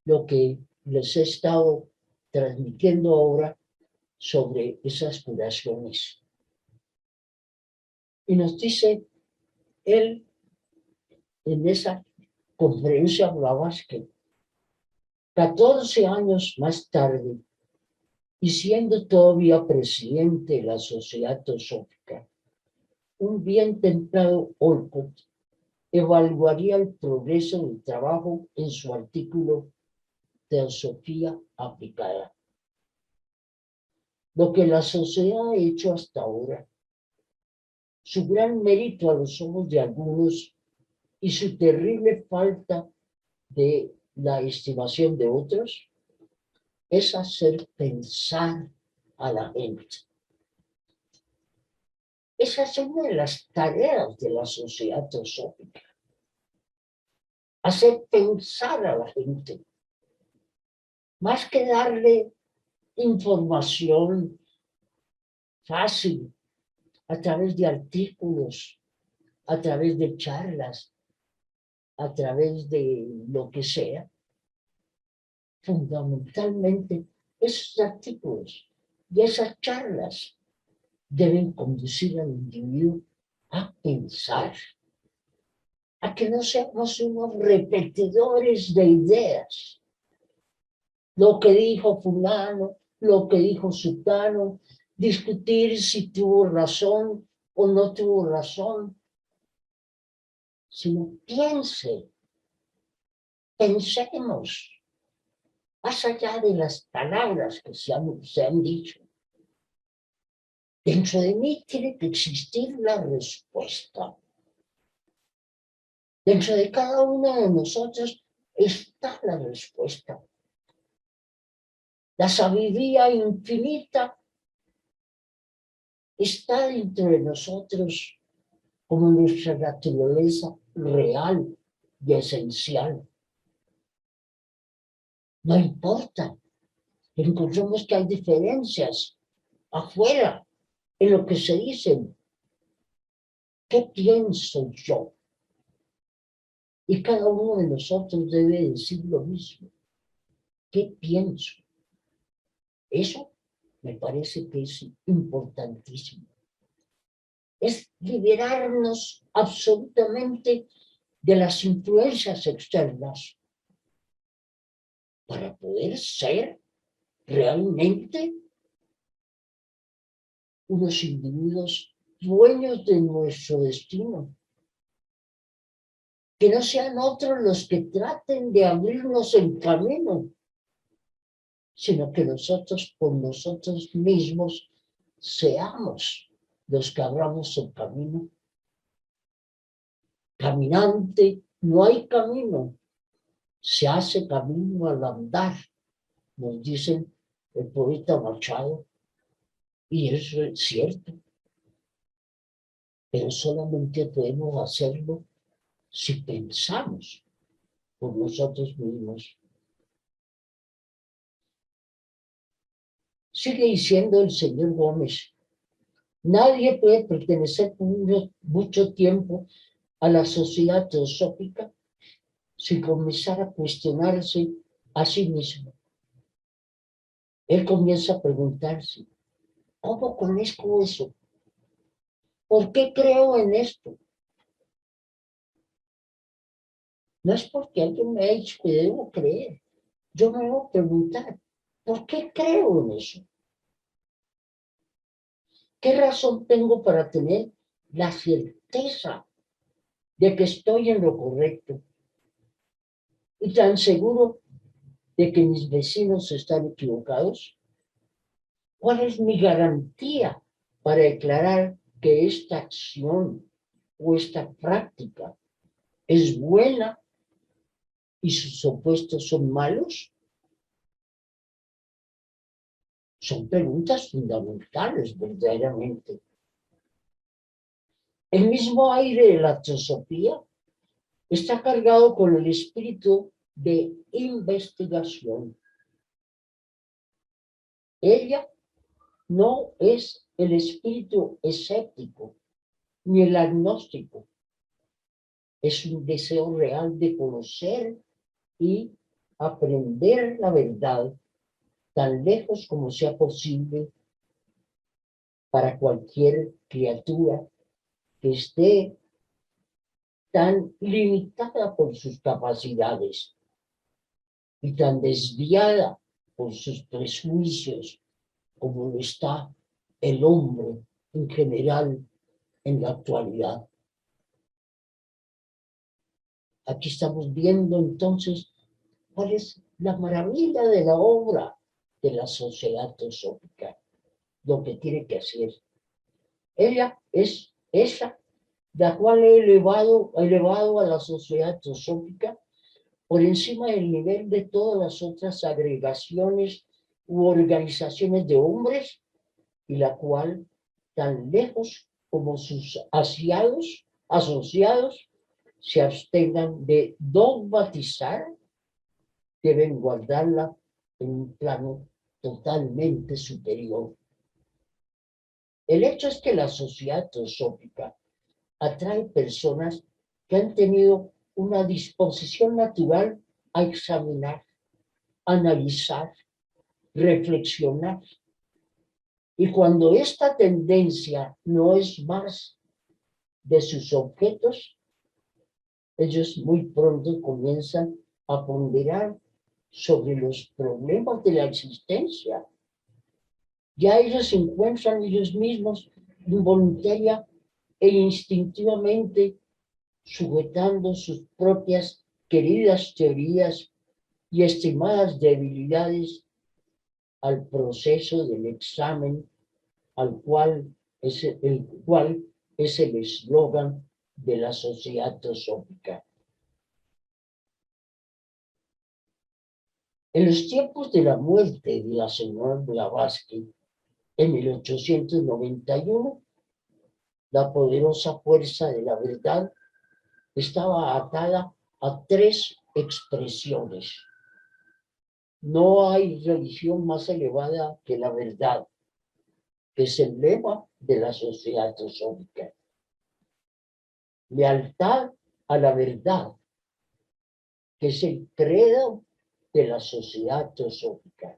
lo que les he estado transmitiendo ahora sobre esas curaciones. Y nos dice él en esa conferencia Blavatsky, 14 años más tarde, y siendo todavía presidente de la Sociedad Teosófica, un bien templado Olcott evaluaría el progreso del trabajo en su artículo Teosofía aplicada. Lo que la sociedad ha hecho hasta ahora, su gran mérito a los ojos de algunos y su terrible falta de la estimación de otros, es hacer pensar a la gente. Esa es una de las tareas de la sociedad teosófica. Hacer pensar a la gente. Más que darle información fácil a través de artículos, a través de charlas, a través de lo que sea. Fundamentalmente, esos artículos y esas charlas deben conducir al individuo a pensar, a que no seamos unos repetidores de ideas. Lo que dijo fulano, lo que dijo sutano, discutir si tuvo razón o no tuvo razón, sino pensemos, más allá de las palabras que se han dicho. Dentro de mí tiene que existir la respuesta. Dentro de cada uno de nosotros está la respuesta. La sabiduría infinita está dentro de nosotros como nuestra naturaleza real y esencial. No importa, encontramos que hay diferencias afuera en lo que se dicen. ¿Qué pienso yo? Y cada uno de nosotros debe decir lo mismo. ¿Qué pienso? Eso me parece que es importantísimo. Es liberarnos absolutamente de las influencias externas para poder ser realmente unos individuos dueños de nuestro destino. Que no sean otros los que traten de abrirnos el camino, sino que nosotros por nosotros mismos seamos los que abramos el camino. Caminante, no hay camino, se hace camino al andar, nos dice el poeta Machado, y eso es cierto, pero solamente podemos hacerlo si pensamos por nosotros mismos. Sigue diciendo el señor Gómez, nadie puede pertenecer por mucho tiempo a la sociedad teosófica sin comenzar a cuestionarse a sí mismo. Él comienza a preguntarse, ¿cómo conozco eso? ¿Por qué creo en esto? No es porque alguien me ha dicho que debo creer. Yo me voy a preguntar, ¿por qué creo en eso? ¿Qué razón tengo para tener la certeza de que estoy en lo correcto? Y tan seguro de que mis vecinos están equivocados. ¿Cuál es mi garantía para declarar que esta acción o esta práctica es buena y sus opuestos son malos? Son preguntas fundamentales, verdaderamente. El mismo aire de la teosofía está cargado con el espíritu de investigación. Ella no es el espíritu escéptico ni el agnóstico. Es un deseo real de conocer y aprender la verdad tan lejos como sea posible para cualquier criatura que esté tan limitada por sus capacidades y tan desviada por sus prejuicios como lo está el hombre en general en la actualidad. Aquí estamos viendo entonces cuál es la maravilla de la obra de la sociedad teosófica, lo que tiene que hacer. Ella es esa, la cual he elevado a la sociedad teosófica por encima del nivel de todas las otras agregaciones u organizaciones de hombres, y la cual, tan lejos como sus asociados se abstengan de dogmatizar, deben guardarla en un plano totalmente superior. El hecho es que la sociedad teosófica atrae personas que han tenido una disposición natural a examinar, analizar, reflexionar. Y cuando esta tendencia no es más de sus objetos, ellos muy pronto comienzan a ponderar sobre los problemas de la existencia. Ya ellos se encuentran ellos mismos involuntaria e instintivamente sujetando sus propias queridas teorías y estimadas debilidades al proceso del examen, el cual es el eslogan de la sociedad teosófica. En los tiempos de la muerte de la señora Blavatsky, en 1891, la poderosa fuerza de la verdad estaba atada a tres expresiones. No hay religión más elevada que la verdad, que es el lema de la sociedad teosófica. Lealtad a la verdad, que es el credo de la sociedad teosófica.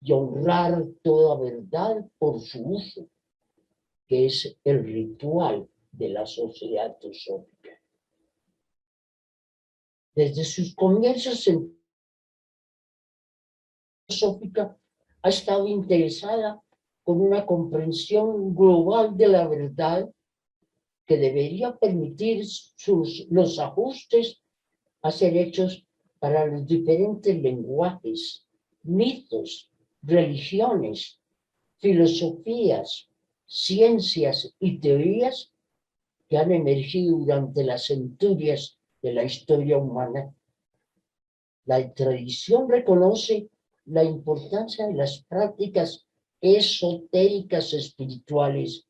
Y honrar toda verdad por su uso, que es el ritual de la sociedad teosófica. Desde sus comienzos en teosófica ha estado interesada con una comprensión global de la verdad que debería permitir los ajustes a ser hechos para los diferentes lenguajes, mitos, religiones, filosofías, ciencias y teorías que han emergido durante las centurias de la historia humana. La tradición reconoce la importancia de las prácticas esotéricas espirituales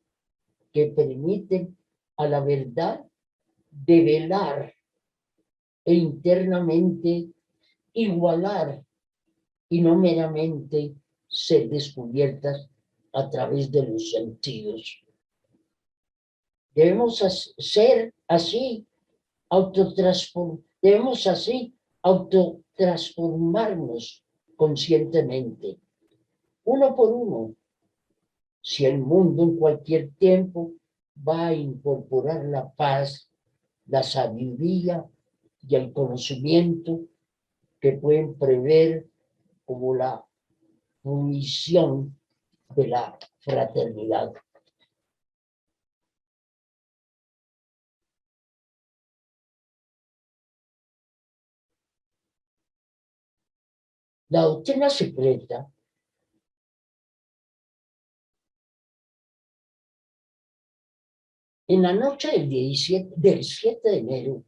que permiten a la verdad develar e internamente igualar y no meramente ser descubiertas a través de los sentidos. Debemos ser así autotransformarnos conscientemente, uno por uno, si el mundo en cualquier tiempo va a incorporar la paz, la sabiduría y el conocimiento que pueden prever como la fruición de la fraternidad. La doctrina secreta En la noche del 7 de enero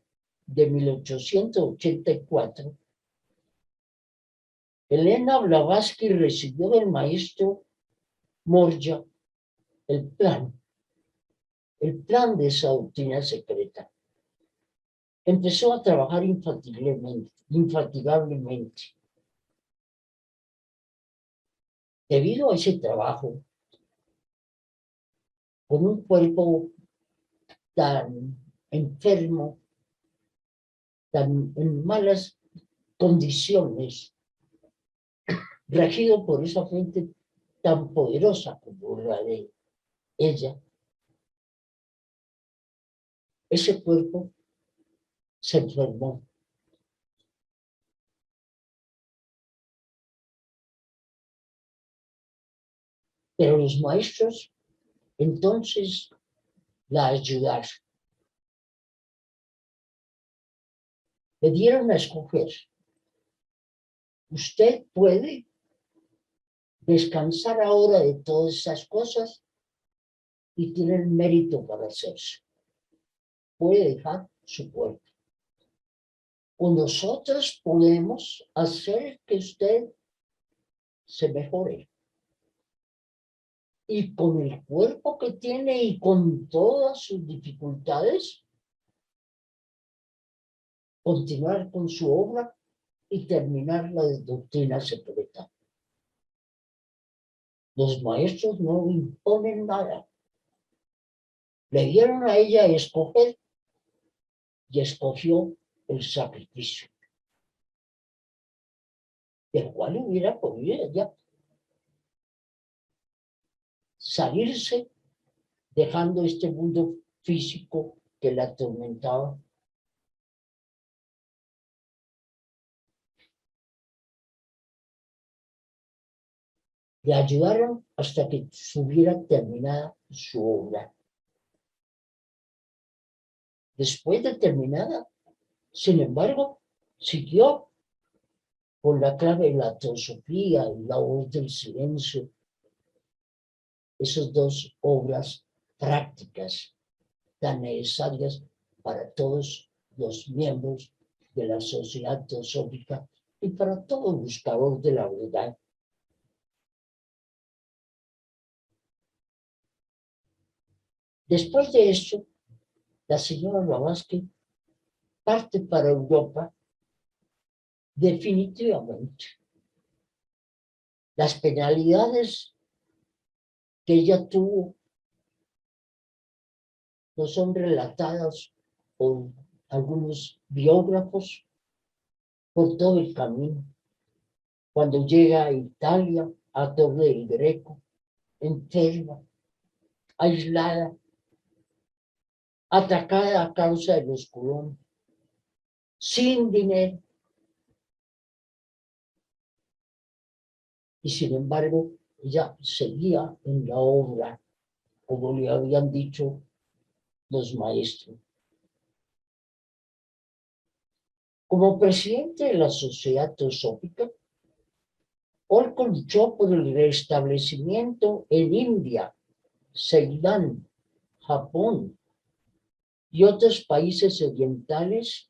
de 1884, Elena Blavatsky recibió del maestro Morya el plan de esa doctrina secreta. Empezó a trabajar infatigablemente. Debido a ese trabajo, con un cuerpo tan enfermo, tan en malas condiciones, regido por esa fuente tan poderosa como la de ella, ese cuerpo se enfermó. Pero los maestros entonces la ayudaron. Le dieron a escoger. Usted puede descansar ahora de todas esas cosas y tiene el mérito para hacerse. Puede dejar su cuerpo. O nosotros podemos hacer que usted se mejore. Y con el cuerpo que tiene y con todas sus dificultades, continuar con su obra y terminar la doctrina secreta. Los maestros no imponen nada. Le dieron a ella a escoger y escogió el sacrificio, del cual hubiera podido ella salirse dejando este mundo físico que la atormentaba. Le ayudaron hasta que hubiera terminada su obra. Después de terminada, sin embargo, siguió con la clave de la teosofía y la voz del silencio, esas dos obras prácticas tan necesarias para todos los miembros de la sociedad teosófica y para todo buscador de la verdad. Después de esto, la señora Blavatsky parte para Europa definitivamente. Las penalidades que ella tuvo no son relatadas por algunos biógrafos por todo el camino. Cuando llega a Italia, a Torre del Greco, enferma, aislada, atacada a causa de los colonos, sin dinero. Y sin embargo, ella seguía en la obra, como le habían dicho los maestros. Como presidente de la Sociedad Teosófica, Olco luchó por el restablecimiento en India, Ceilán, Japón y otros países orientales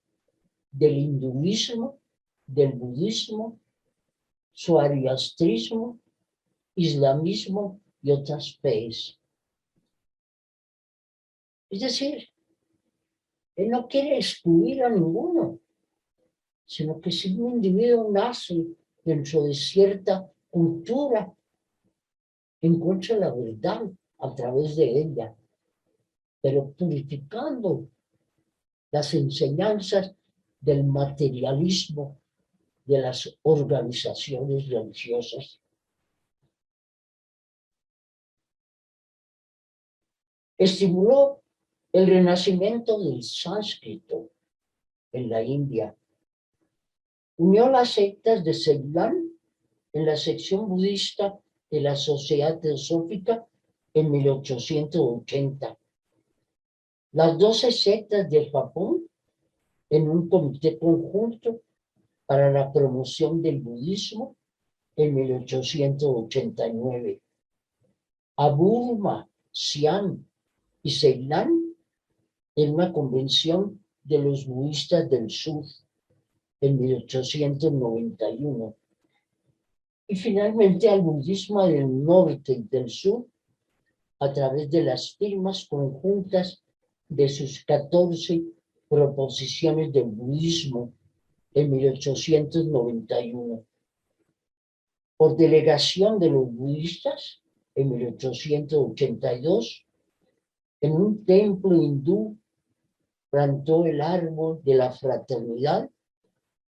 del hinduismo, del budismo, zoroastrismo, islamismo y otras fees. Es decir, él no quiere excluir a ninguno, sino que si un individuo nace dentro de cierta cultura, encuentra la verdad a través de ella, pero purificando las enseñanzas del materialismo de las organizaciones religiosas. Estimuló el renacimiento del sánscrito en la India. Unió las sectas de Ceilán en la sección budista de la Sociedad Teosófica en 1880. Las 12 sectas de Japón en un comité conjunto para la promoción del budismo en 1889. A Burma, Siam y Ceilán en una convención de los budistas del sur en 1891. Y finalmente al budismo del norte y del sur a través de las firmas conjuntas de sus 14 proposiciones del budismo en 1891. Por delegación de los budistas en 1882, en un templo hindú plantó el árbol de la fraternidad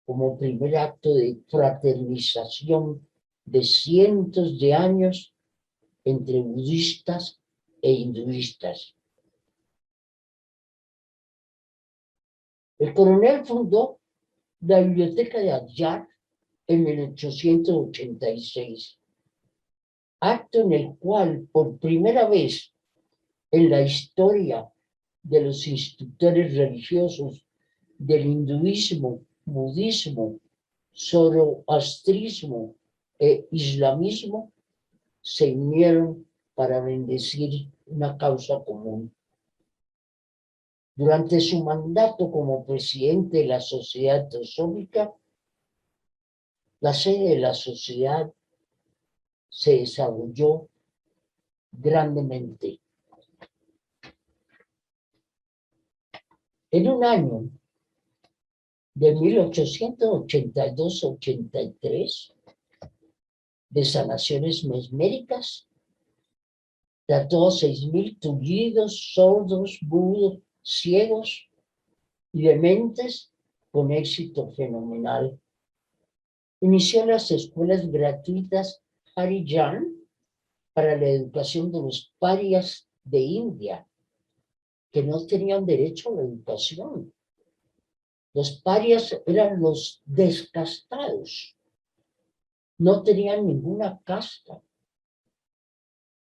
como primer acto de fraternización de cientos de años entre budistas e hinduistas. El coronel fundó la biblioteca de Adyar en 1886, acto en el cual por primera vez en la historia de los instructores religiosos del hinduismo, budismo, zoroastrismo e islamismo se unieron para bendecir una causa común. Durante su mandato como presidente de la Sociedad Teosófica, la sede de la sociedad se desarrolló grandemente. En un año de 1882-83, de sanaciones mesméricas, trató a 6.000 tullidos, sordos, mudos, ciegos y dementes con éxito fenomenal. Inició las escuelas gratuitas Harijan para la educación de los parias de India, que no tenían derecho a la educación. Los parias eran los descastados, no tenían ninguna casta.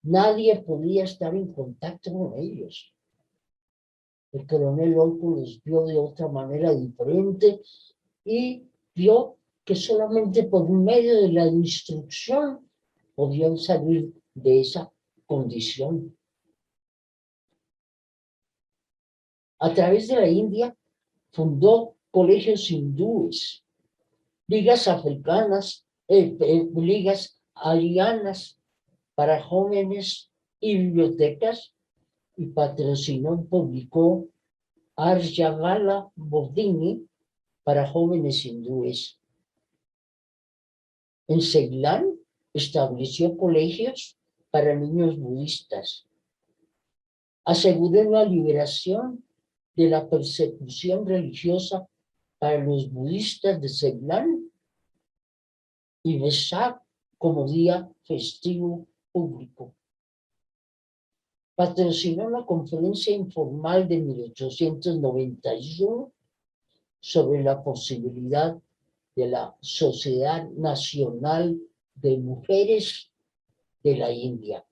Nadie podía estar en contacto con ellos. El coronel Olco los vio de otra manera diferente y vio que solamente por medio de la instrucción podían salir de esa condición. A través de la India fundó colegios hindúes, ligas africanas, ligas arianas para jóvenes y bibliotecas, y patrocinó y publicó Arjavalla Bodhini para jóvenes hindúes. En Ceilán estableció colegios para niños budistas. Aseguró la liberación de la persecución religiosa para los budistas de Ceilán y Vesak como día festivo público. Patrocinó la conferencia informal de 1891 sobre la posibilidad de la Sociedad Nacional de Mujeres de la India.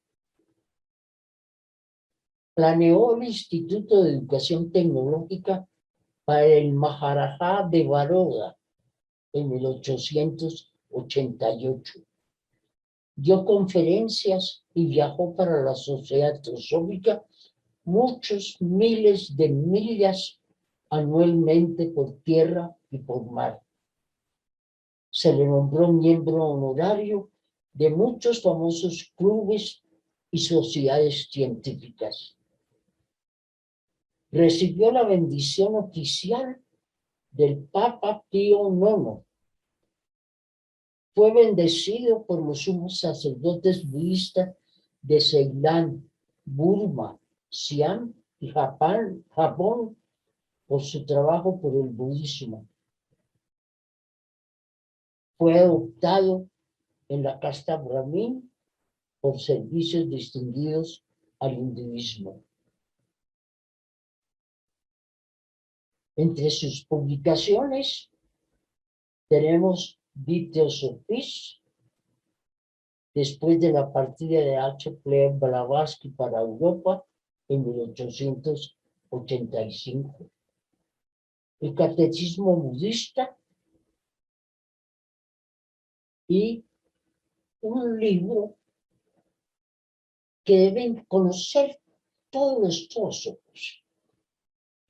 Planeó el Instituto de Educación Tecnológica para el Maharaja de Baroda en 1888. Dio conferencias y viajó para la Sociedad Teosófica muchos miles de millas anualmente por tierra y por mar. Se le nombró miembro honorario de muchos famosos clubes y sociedades científicas. Recibió la bendición oficial del Papa Pío IX. Fue bendecido por los sumos sacerdotes budistas de Ceilán, Burma, Siam y Japón por su trabajo por el budismo. Fue adoptado en la casta brahmin por servicios distinguidos al hinduismo. Entre sus publicaciones tenemos Theosophies, después de la partida de H. Blavatsky para Europa en 1885. El Catecismo Budista y un libro que deben conocer todos los teósofos,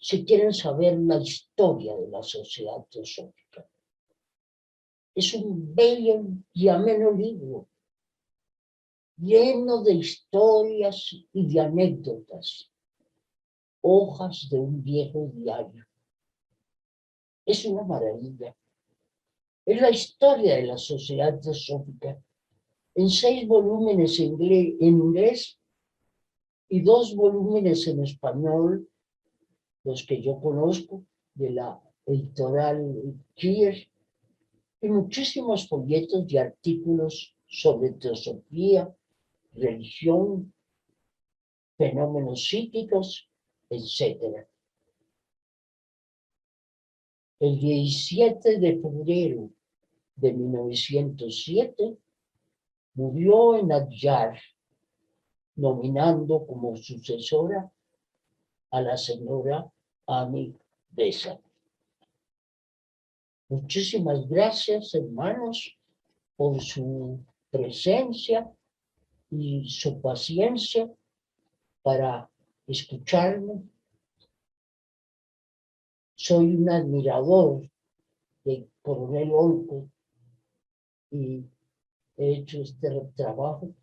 si quieren saber la historia de la Sociedad Teosófica. Es un bello y ameno libro, lleno de historias y de anécdotas, hojas de un viejo diario. Es una maravilla. Es la historia de la Sociedad Teosófica en 6 volúmenes en inglés y 2 volúmenes en español, los que yo conozco, de la editorial Kier, y muchísimos folletos y artículos sobre teosofía, religión, fenómenos psíquicos, etc. El 17 de febrero de 1907 murió en Adyar, nominando como sucesora a la señora Ami Besa. Muchísimas gracias, hermanos, por su presencia y su paciencia para escucharme. Soy un admirador de Coronel Olcott y he hecho este trabajo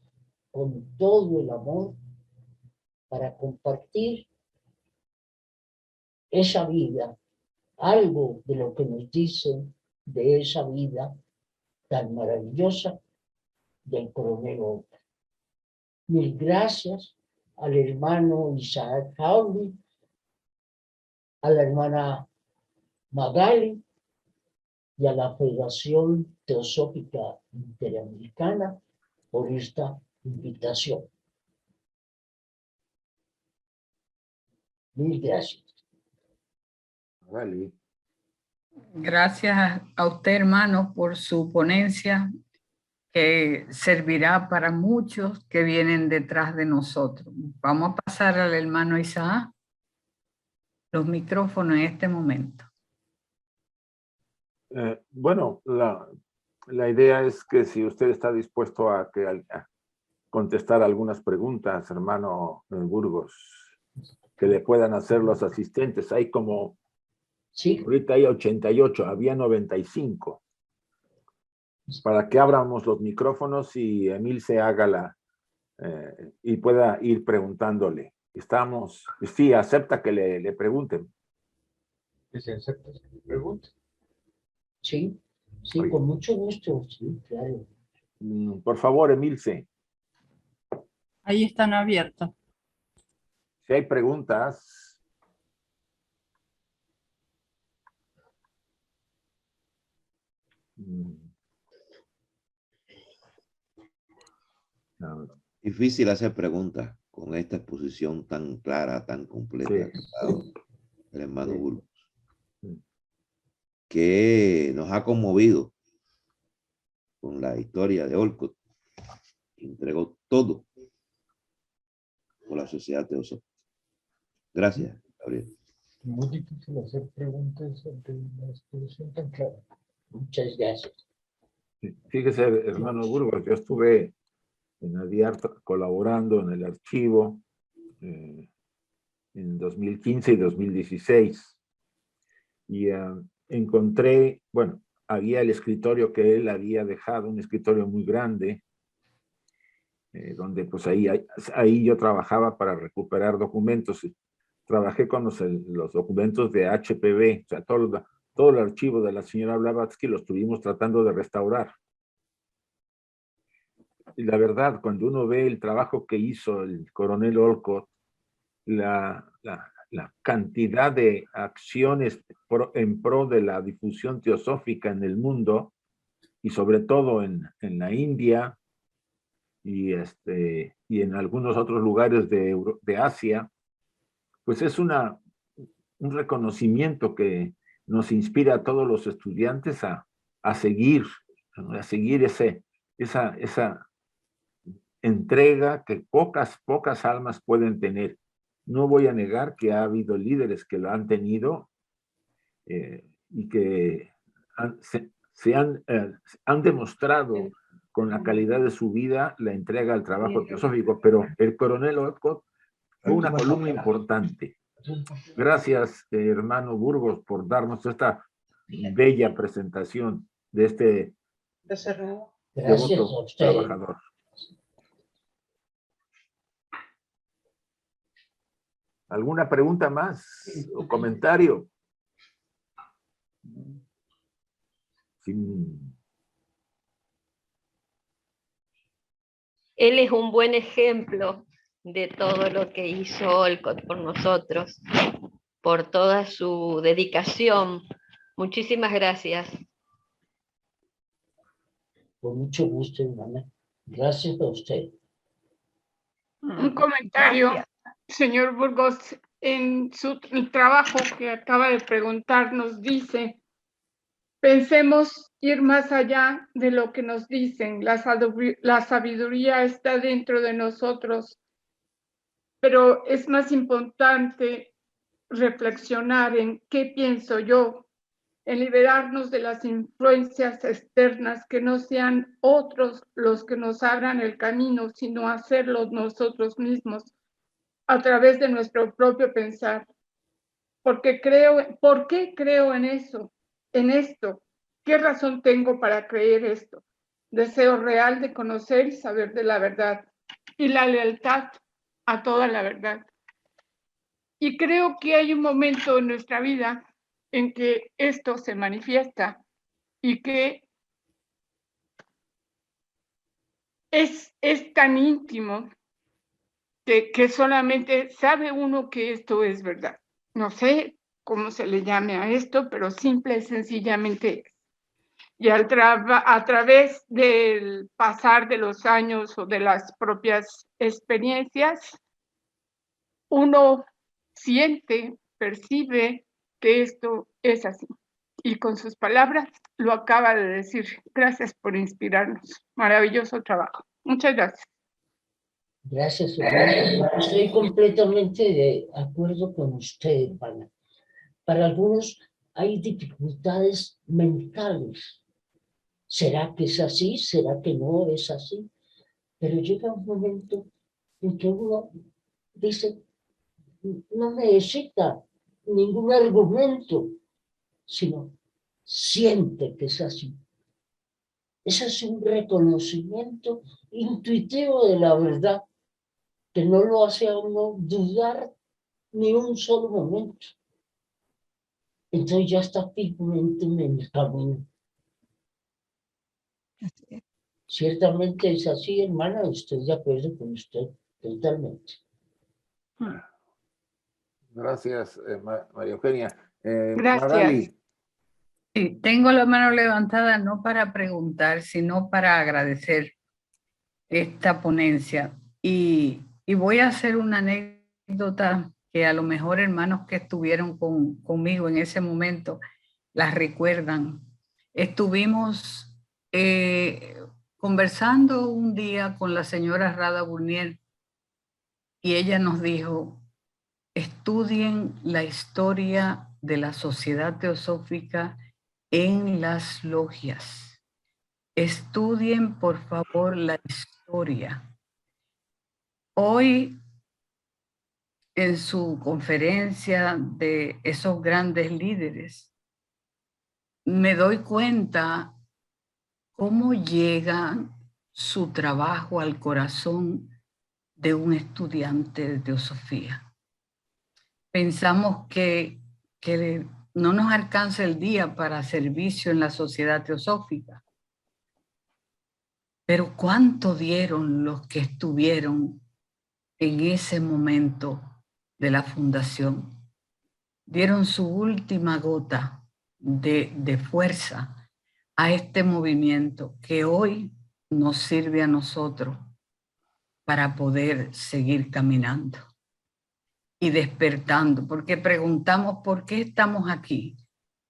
con todo el amor para compartir esa vida, algo de lo que nos dicen de esa vida tan maravillosa del Coronel Olcott. Mil gracias al hermano Isaac Hawley, a la hermana Magali y a la Federación Teosófica Interamericana por esta invitación. Mil gracias. Vale. Gracias a usted, hermano, por su ponencia, que servirá para muchos que vienen detrás de nosotros. Vamos a pasar al hermano Isaac los micrófonos en este momento. Bueno, la idea es que si usted está dispuesto a contestar algunas preguntas, hermano Burgos, que le puedan hacer los asistentes. Hay como, Sí, ahorita hay 88, había 95. Para que abramos los micrófonos y Emil se haga y pueda ir preguntándole. Estamos, sí, acepta que le pregunten. Que se acepta que me pregunte. sí, sí, Oye. con mucho gusto, sí, claro. Por favor, Emilce, Ahí están abiertos. si hay preguntas. A ver. Difícil hacer preguntas con esta exposición tan clara, tan completa Sí. que ha dado el hermano Sí. Burgos, Sí. que nos ha conmovido con la historia de Olcott, que entregó todo por la Sociedad Teosófica. Gracias, Gabriel. Muy difícil hacer preguntas ante una exposición tan clara. Muchas gracias. Sí. Fíjese, hermano Burgos, yo estuve en ADIAR colaborando en el archivo en 2015 y 2016. Y encontré, bueno, había el escritorio que él había dejado, un escritorio muy grande, donde pues ahí yo trabajaba para recuperar documentos. Trabajé con los documentos de HPV, o sea, todo el archivo de la señora Blavatsky lo estuvimos tratando de restaurar. Y la verdad, cuando uno ve el trabajo que hizo el coronel Olcott, la cantidad de acciones en pro de la difusión teosófica en el mundo, y sobre todo en la India y en algunos otros lugares de Asia, pues es un reconocimiento que nos inspira a todos los estudiantes a seguir esa entrega que pocas almas pueden tener. No voy a negar que ha habido líderes que lo han tenido y que han demostrado con la calidad de su vida la entrega al trabajo teosófico, pero el coronel Olcott fue una columna importante. Gracias, hermano Burgos, por darnos esta bella presentación de este Gracias devoto a usted. trabajador. ¿Alguna pregunta más o comentario? Sin... Él es un buen ejemplo de todo lo que hizo Olcott por nosotros, por toda su dedicación. Muchísimas gracias. Con mucho gusto, hermana. Gracias a usted. Un comentario, Gracias. señor Burgos, en su trabajo que acaba de preguntar nos dice, pensemos ir más allá de lo que nos dicen, la sabiduría está dentro de nosotros, pero es más importante reflexionar en qué pienso yo, en liberarnos de las influencias externas, que no sean otros los que nos abran el camino, sino hacerlo nosotros mismos a través de nuestro propio pensar. ¿Por qué creo en eso? En esto. ¿Qué razón tengo para creer esto? Deseo real de conocer y saber de la verdad y la lealtad a toda la verdad. Y creo que hay un momento en nuestra vida en que esto se manifiesta y que es tan íntimo que solamente sabe uno que esto es verdad. No sé cómo se le llame a esto, pero simple y sencillamente es. Y a través del pasar de los años o de las propias experiencias, uno siente, percibe que esto es así. Y con sus palabras lo acaba de decir. Gracias por inspirarnos. Maravilloso trabajo. Muchas gracias. Gracias, hermana. Estoy completamente de acuerdo con usted, hermana. Para algunos hay dificultades mentales. ¿Será que es así? ¿Será que no es así? Pero llega un momento en que uno dice, no necesita ningún argumento, sino siente que es así. Ese es un reconocimiento intuitivo de la verdad, que no lo hace a uno dudar ni un solo momento. Entonces ya está firmemente en el camino. Ciertamente es así, hermana, estoy de acuerdo con usted, totalmente. Gracias, María Eugenia. Gracias. Magali. Sí, tengo la mano levantada no para preguntar, sino para agradecer esta ponencia. Y voy a hacer una anécdota que a lo mejor hermanos que estuvieron conmigo en ese momento las recuerdan. Estuvimos conversando un día con la señora Rada Burnier y ella nos dijo, estudien la historia de la Sociedad Teosófica en las logias. Estudien, por favor, la historia. Hoy, en su conferencia de esos grandes líderes, me doy cuenta cómo llega su trabajo al corazón de un estudiante de teosofía. Pensamos que no nos alcanza el día para servicio en la Sociedad Teosófica. Pero ¿cuánto dieron los que estuvieron en ese momento de la fundación? Dieron su última gota de fuerza a este movimiento que hoy nos sirve a nosotros para poder seguir caminando y despertando, porque preguntamos por qué estamos aquí,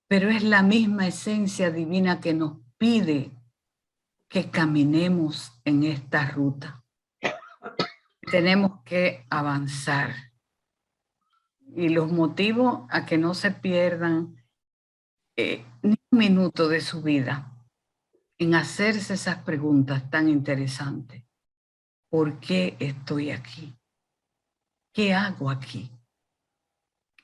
pero es la misma esencia divina que nos pide que caminemos en esta ruta. Tenemos que avanzar. Y los motivo a que no se pierdan ni un minuto de su vida en hacerse esas preguntas tan interesantes. ¿Por qué estoy aquí? ¿Qué hago aquí?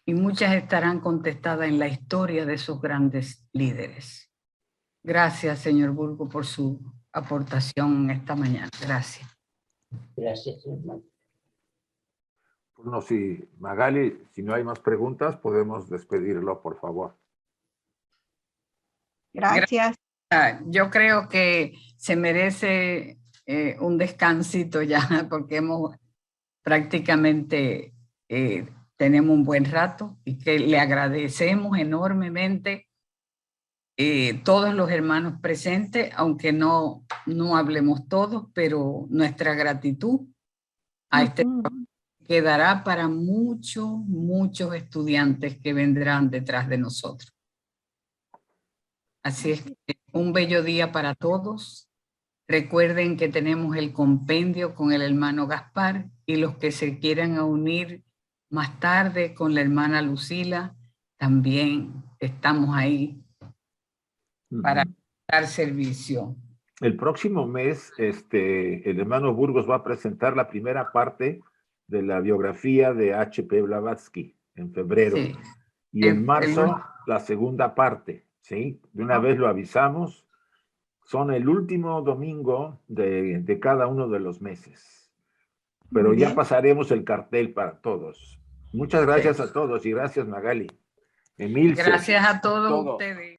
y muchas estarán contestadas en la historia de esos grandes líderes. Gracias, señor Burgo, por su aportación esta mañana. Gracias. Gracias, hermano. Bueno, si Magali, si no hay más preguntas, podemos despedirlo, por favor. Gracias. Yo creo que se merece un descansito ya, porque hemos prácticamente tenemos un buen rato y que le agradecemos enormemente todos los hermanos presentes, aunque no hablemos todos, pero nuestra gratitud a este quedará para muchos estudiantes que vendrán detrás de nosotros. Así es que un bello día para todos. Recuerden que tenemos el compendio con el hermano Gaspar y los que se quieran unir más tarde con la hermana Lucila, también estamos ahí para dar servicio. El próximo mes, el hermano Burgos va a presentar la primera parte de la biografía de H.P. Blavatsky en febrero. Sí. Y en marzo, la segunda parte, ¿sí? De una vez lo avisamos. Son el último domingo de cada uno de los meses. Pero ya pasaremos el cartel para todos. Muchas gracias a todos y gracias, Magali. Emilce. Gracias a todos ustedes.